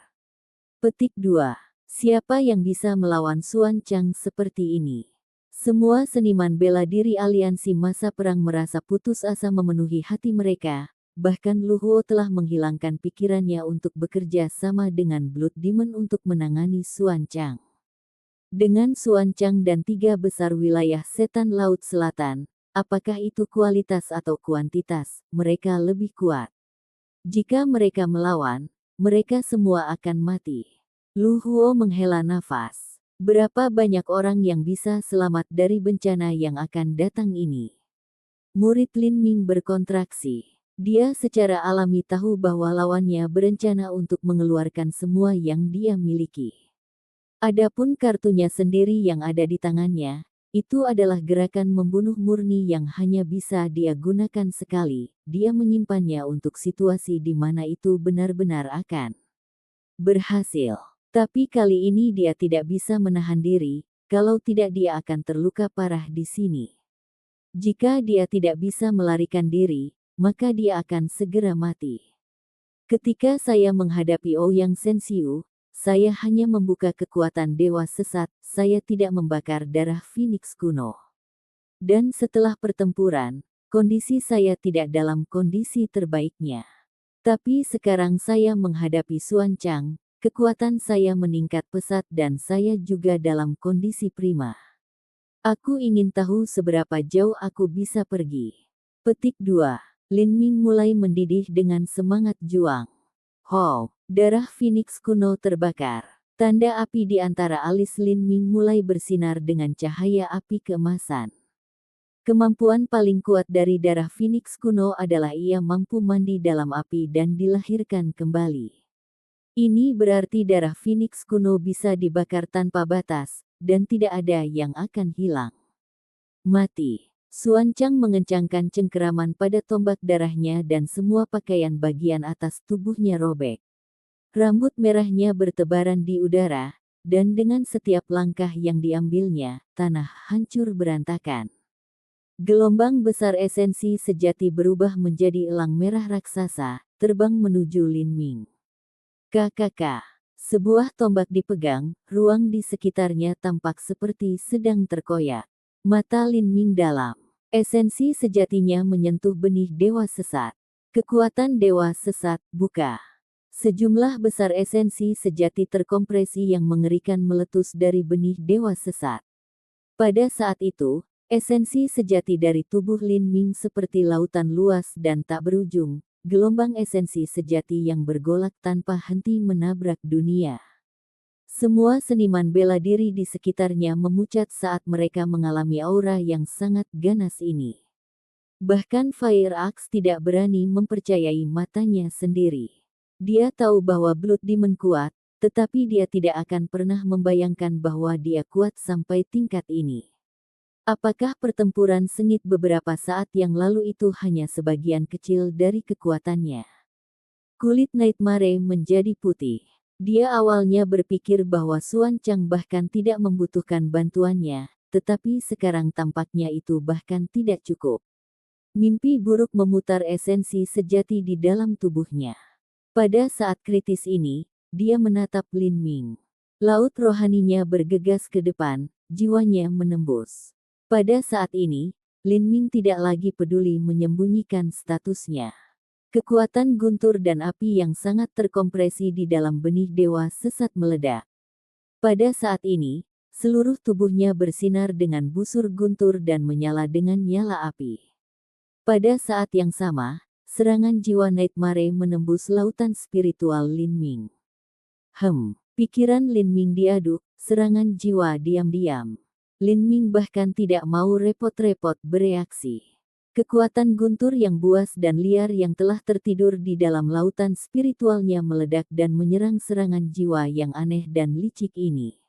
Petik 2. Siapa yang bisa melawan Xuan Chang seperti ini? Semua seniman bela diri aliansi masa perang merasa putus asa memenuhi hati mereka, bahkan Lu Huo telah menghilangkan pikirannya untuk bekerja sama dengan Blood Demon untuk menangani Xuan Chang. Dengan Xuan Chang dan 3 besar wilayah setan Laut Selatan, apakah itu kualitas atau kuantitas, mereka lebih kuat. Jika mereka melawan, mereka semua akan mati. Lu Huo menghela nafas. Berapa banyak orang yang bisa selamat dari bencana yang akan datang ini? Murid Lin Ming berkontraksi. Dia secara alami tahu bahwa lawannya berencana untuk mengeluarkan semua yang dia miliki. Adapun kartunya sendiri yang ada di tangannya, itu adalah gerakan membunuh murni yang hanya bisa dia gunakan sekali. Dia menyimpannya untuk situasi di mana itu benar-benar akan berhasil. Tapi kali ini dia tidak bisa menahan diri, kalau tidak dia akan terluka parah di sini. Jika dia tidak bisa melarikan diri, maka dia akan segera mati. Ketika saya menghadapi Ouyang Sensiu, saya hanya membuka kekuatan dewa sesat, saya tidak membakar darah Phoenix kuno. Dan setelah pertempuran, kondisi saya tidak dalam kondisi terbaiknya. Tapi sekarang saya menghadapi Xuan Chang, kekuatan saya meningkat pesat dan saya juga dalam kondisi prima. Aku ingin tahu seberapa jauh aku bisa pergi. Petik 2. Lin Ming mulai mendidih dengan semangat juang. Ho, darah Phoenix kuno terbakar. Tanda api di antara alis Lin Ming mulai bersinar dengan cahaya api keemasan. Kemampuan paling kuat dari darah Phoenix kuno adalah ia mampu mandi dalam api dan dilahirkan kembali. Ini berarti darah Phoenix kuno bisa dibakar tanpa batas, dan tidak ada yang akan hilang. Mati. Xuan Chang mengencangkan cengkeraman pada tombak darahnya dan semua pakaian bagian atas tubuhnya robek. Rambut merahnya bertebaran di udara, dan dengan setiap langkah yang diambilnya, tanah hancur berantakan. Gelombang besar esensi sejati berubah menjadi elang merah raksasa, terbang menuju Lin Ming. KKK. Sebuah tombak dipegang, ruang di sekitarnya tampak seperti sedang terkoyak. Mata Lin Ming dalam. Esensi sejatinya menyentuh benih dewa sesat. Kekuatan dewa sesat, buka. Sejumlah besar esensi sejati terkompresi yang mengerikan meletus dari benih dewa sesat. Pada saat itu, esensi sejati dari tubuh Lin Ming seperti lautan luas dan tak berujung. Gelombang esensi sejati yang bergolak tanpa henti menabrak dunia. Semua seniman bela diri di sekitarnya memucat saat mereka mengalami aura yang sangat ganas ini. Bahkan Fire Axe tidak berani mempercayai matanya sendiri. Dia tahu bahwa Blood Demon kuat, tetapi dia tidak akan pernah membayangkan bahwa dia kuat sampai tingkat ini. Apakah pertempuran sengit beberapa saat yang lalu itu hanya sebagian kecil dari kekuatannya? Kulit Nightmare menjadi putih. Dia awalnya berpikir bahwa Xuan Chang bahkan tidak membutuhkan bantuannya, tetapi sekarang tampaknya itu bahkan tidak cukup. Mimpi buruk memutar esensi sejati di dalam tubuhnya. Pada saat kritis ini, dia menatap Lin Ming. Laut rohaninya bergegas ke depan, jiwanya menembus. Pada saat ini, Lin Ming tidak lagi peduli menyembunyikan statusnya. Kekuatan guntur dan api yang sangat terkompresi di dalam benih dewa sesat meledak. Pada saat ini, seluruh tubuhnya bersinar dengan busur guntur dan menyala dengan nyala api. Pada saat yang sama, serangan jiwa Nightmare menembus lautan spiritual Lin Ming. Pikiran Lin Ming diaduk, serangan jiwa diam-diam. Lin Ming bahkan tidak mau repot-repot bereaksi. Kekuatan guntur yang buas dan liar yang telah tertidur di dalam lautan spiritualnya meledak dan menyerang serangan jiwa yang aneh dan licik ini.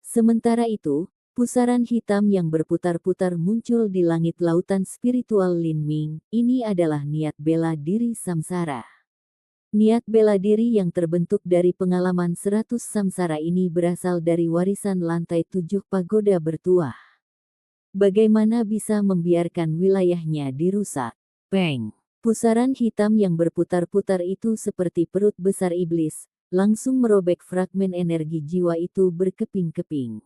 Sementara itu, pusaran hitam yang berputar-putar muncul di langit lautan spiritual Lin Ming. Ini adalah niat bela diri samsara. Niat bela diri yang terbentuk dari pengalaman 100 samsara ini berasal dari warisan lantai 7 pagoda bertuah. Bagaimana bisa membiarkan wilayahnya dirusak? Peng! Pusaran hitam yang berputar-putar itu seperti perut besar iblis, langsung merobek fragmen energi jiwa itu berkeping-keping.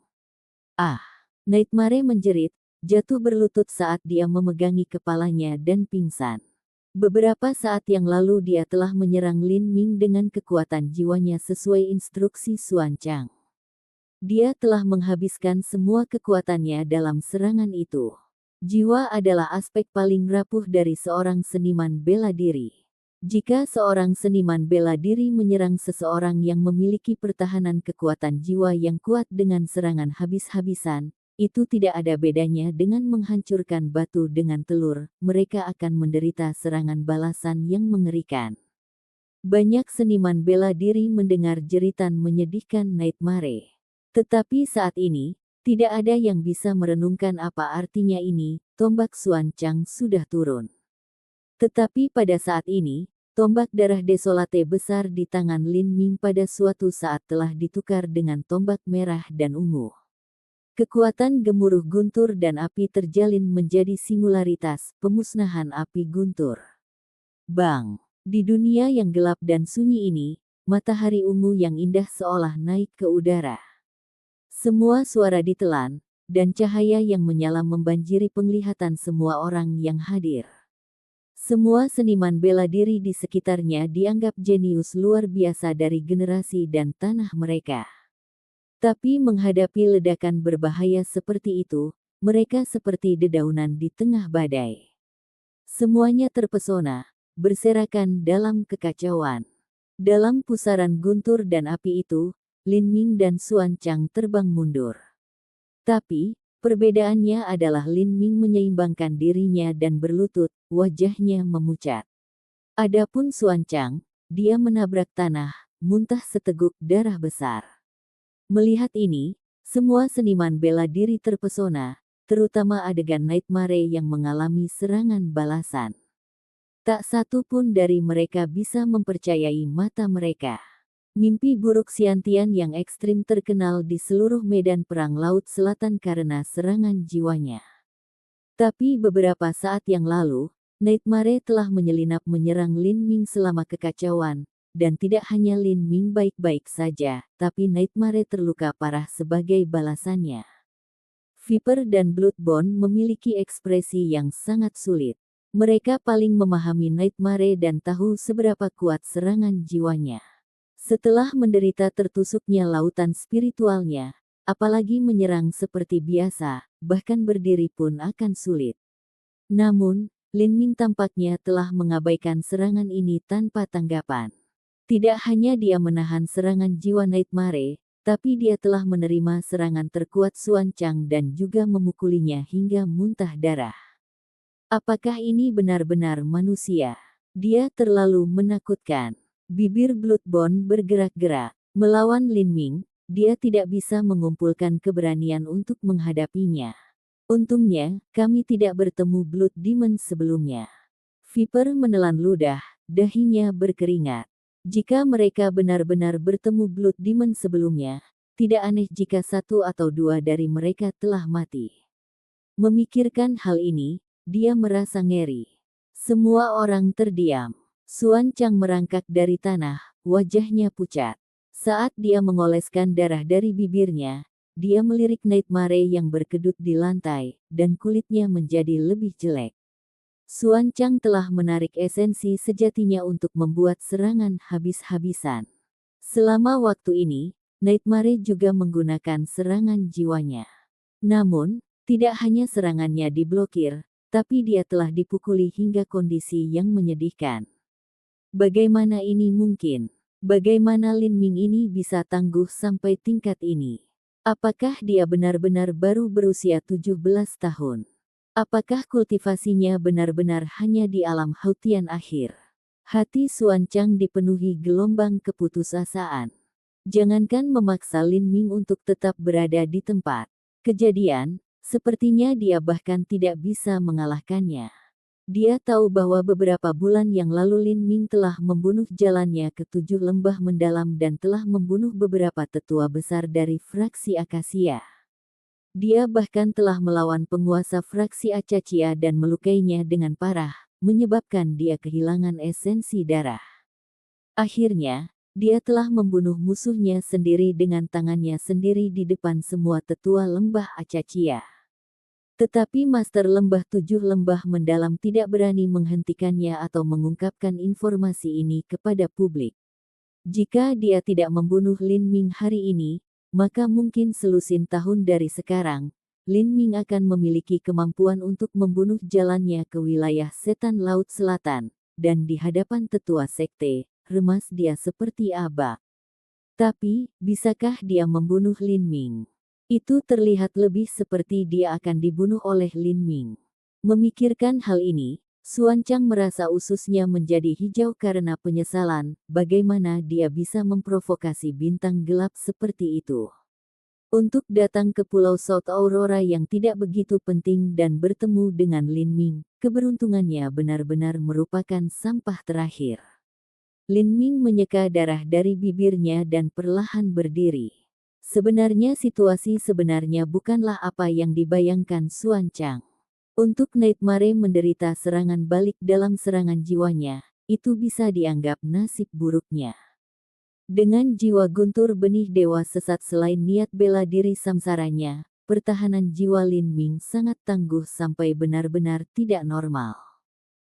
Nightmare menjerit, jatuh berlutut saat dia memegangi kepalanya dan pingsan. Beberapa saat yang lalu dia telah menyerang Lin Ming dengan kekuatan jiwanya sesuai instruksi Xuan Chang. Dia telah menghabiskan semua kekuatannya dalam serangan itu. Jiwa adalah aspek paling rapuh dari seorang seniman bela diri. Jika seorang seniman bela diri menyerang seseorang yang memiliki pertahanan kekuatan jiwa yang kuat dengan serangan habis-habisan, itu tidak ada bedanya dengan menghancurkan batu dengan telur, mereka akan menderita serangan balasan yang mengerikan. Banyak seniman bela diri mendengar jeritan menyedihkan Nightmare. Tetapi saat ini, tidak ada yang bisa merenungkan apa artinya ini, tombak Xuan Chang sudah turun. Tetapi pada saat ini, tombak darah desolate besar di tangan Lin Ming pada suatu saat telah ditukar dengan tombak merah dan ungu. Kekuatan gemuruh guntur dan api terjalin menjadi singularitas, pemusnahan api guntur. Bang! Di dunia yang gelap dan sunyi ini, matahari ungu yang indah seolah naik ke udara. Semua suara ditelan, dan cahaya yang menyala membanjiri penglihatan semua orang yang hadir. Semua seniman bela diri di sekitarnya dianggap jenius luar biasa dari generasi dan tanah mereka. Tapi menghadapi ledakan berbahaya seperti itu, mereka seperti dedaunan di tengah badai. Semuanya terpesona, berserakan dalam kekacauan. Dalam pusaran guntur dan api itu, Lin Ming dan Xuan Chang terbang mundur. Tapi, perbedaannya adalah Lin Ming menyeimbangkan dirinya dan berlutut, wajahnya memucat. Adapun Xuan Chang, dia menabrak tanah, muntah seteguk darah besar. Melihat ini, semua seniman bela diri terpesona, terutama adegan Nightmare yang mengalami serangan balasan. Tak satu pun dari mereka bisa mempercayai mata mereka. Mimpi buruk Xiantian yang ekstrim terkenal di seluruh medan perang Laut Selatan karena serangan jiwanya. Tapi beberapa saat yang lalu, Nightmare telah menyelinap menyerang Lin Ming selama kekacauan, dan tidak hanya Lin Ming baik-baik saja, tapi Nightmare terluka parah sebagai balasannya. Viper dan Bloodbone memiliki ekspresi yang sangat sulit. Mereka paling memahami Nightmare dan tahu seberapa kuat serangan jiwanya. Setelah menderita tertusuknya lautan spiritualnya, apalagi menyerang seperti biasa, bahkan berdiri pun akan sulit. Namun, Lin Ming tampaknya telah mengabaikan serangan ini tanpa tanggapan. Tidak hanya dia menahan serangan jiwa Nightmare, tapi dia telah menerima serangan terkuat Xuan Chang dan juga memukulinya hingga muntah darah. Apakah ini benar-benar manusia? Dia terlalu menakutkan. Bibir Bloodbone bergerak-gerak. Melawan Lin Ming, dia tidak bisa mengumpulkan keberanian untuk menghadapinya. Untungnya, kami tidak bertemu Blood Demon sebelumnya. Viper menelan ludah, dahinya berkeringat. Jika mereka benar-benar bertemu Blood Demon sebelumnya, tidak aneh jika satu atau dua dari mereka telah mati. Memikirkan hal ini, dia merasa ngeri. Semua orang terdiam. Xuan Chang merangkak dari tanah, wajahnya pucat. Saat dia mengoleskan darah dari bibirnya, dia melirik Nightmare yang berkedut di lantai, dan kulitnya menjadi lebih jelek. Xuan Chang telah menarik esensi sejatinya untuk membuat serangan habis-habisan. Selama waktu ini, Nightmare juga menggunakan serangan jiwanya. Namun, tidak hanya serangannya diblokir, tapi dia telah dipukuli hingga kondisi yang menyedihkan. Bagaimana ini mungkin? Bagaimana Lin Ming ini bisa tangguh sampai tingkat ini? Apakah dia benar-benar baru berusia 17 tahun? Apakah kultivasinya benar-benar hanya di alam Hautian akhir? Hati Xuan Chang dipenuhi gelombang keputusasaan. Jangankan memaksa Lin Ming untuk tetap berada di tempat kejadian, sepertinya dia bahkan tidak bisa mengalahkannya. Dia tahu bahwa beberapa bulan yang lalu Lin Ming telah membunuh jalannya ke 7 lembah mendalam dan telah membunuh beberapa tetua besar dari fraksi Akasia. Dia bahkan telah melawan penguasa fraksi Acaccia dan melukainya dengan parah, menyebabkan dia kehilangan esensi darah. Akhirnya, dia telah membunuh musuhnya sendiri dengan tangannya sendiri di depan semua tetua lembah Acaccia. Tetapi Master Lembah 7 Lembah Mendalam tidak berani menghentikannya atau mengungkapkan informasi ini kepada publik. Jika dia tidak membunuh Lin Ming hari ini, maka mungkin selusin tahun dari sekarang, Lin Ming akan memiliki kemampuan untuk membunuh jalannya ke wilayah Setan Laut Selatan, dan di hadapan tetua sekte, remas dia seperti abak. Tapi, bisakah dia membunuh Lin Ming? Itu terlihat lebih seperti dia akan dibunuh oleh Lin Ming. Memikirkan hal ini, Xuan Chang merasa ususnya menjadi hijau karena penyesalan, bagaimana dia bisa memprovokasi bintang gelap seperti itu. Untuk datang ke Pulau South Aurora yang tidak begitu penting dan bertemu dengan Lin Ming, keberuntungannya benar-benar merupakan sampah terakhir. Lin Ming menyeka darah dari bibirnya dan perlahan berdiri. Sebenarnya situasi sebenarnya bukanlah apa yang dibayangkan Xuan Chang. Untuk Nightmare menderita serangan balik dalam serangan jiwanya, itu bisa dianggap nasib buruknya. Dengan jiwa guntur benih dewa sesat selain niat bela diri samsaranya, pertahanan jiwa Lin Ming sangat tangguh sampai benar-benar tidak normal.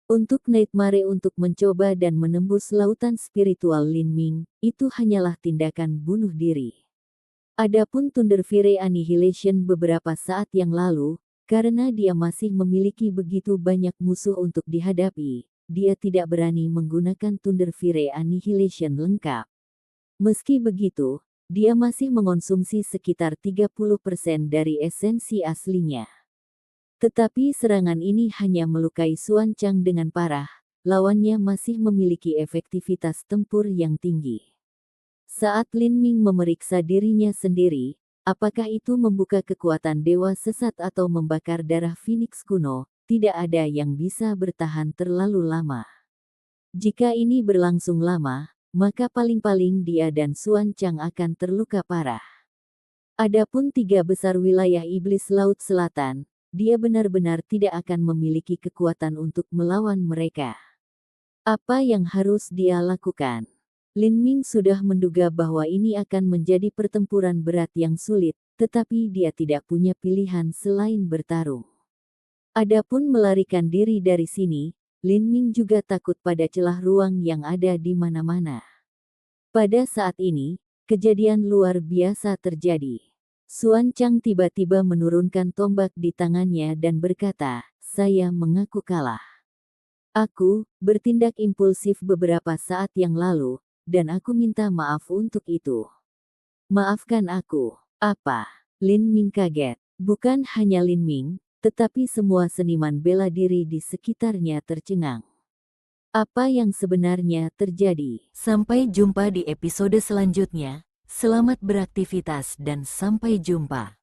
Untuk Nightmare untuk mencoba dan menembus lautan spiritual Lin Ming, itu hanyalah tindakan bunuh diri. Adapun Thunderfire Annihilation beberapa saat yang lalu, karena dia masih memiliki begitu banyak musuh untuk dihadapi, dia tidak berani menggunakan Thunderfire Annihilation lengkap. Meski begitu, dia masih mengonsumsi sekitar 30% dari esensi aslinya. Tetapi serangan ini hanya melukai Xuan Chang dengan parah, lawannya masih memiliki efektivitas tempur yang tinggi. Saat Lin Ming memeriksa dirinya sendiri, apakah itu membuka kekuatan dewa sesat atau membakar darah Phoenix kuno, tidak ada yang bisa bertahan terlalu lama. Jika ini berlangsung lama, maka paling-paling dia dan Xuan Chang akan terluka parah. Adapun 3 besar wilayah iblis Laut Selatan, dia benar-benar tidak akan memiliki kekuatan untuk melawan mereka. Apa yang harus dia lakukan? Lin Ming sudah menduga bahwa ini akan menjadi pertempuran berat yang sulit, tetapi dia tidak punya pilihan selain bertarung. Adapun melarikan diri dari sini, Lin Ming juga takut pada celah ruang yang ada di mana-mana. Pada saat ini, kejadian luar biasa terjadi. Xuan Chang tiba-tiba menurunkan tombak di tangannya dan berkata, "Saya mengaku kalah. Aku bertindak impulsif beberapa saat yang lalu, dan aku minta maaf untuk itu. Maafkan aku." Apa? Lin Ming kaget. Bukan hanya Lin Ming, tetapi semua seniman bela diri di sekitarnya tercengang. Apa yang sebenarnya terjadi? Sampai jumpa di episode selanjutnya. Selamat beraktivitas dan sampai jumpa.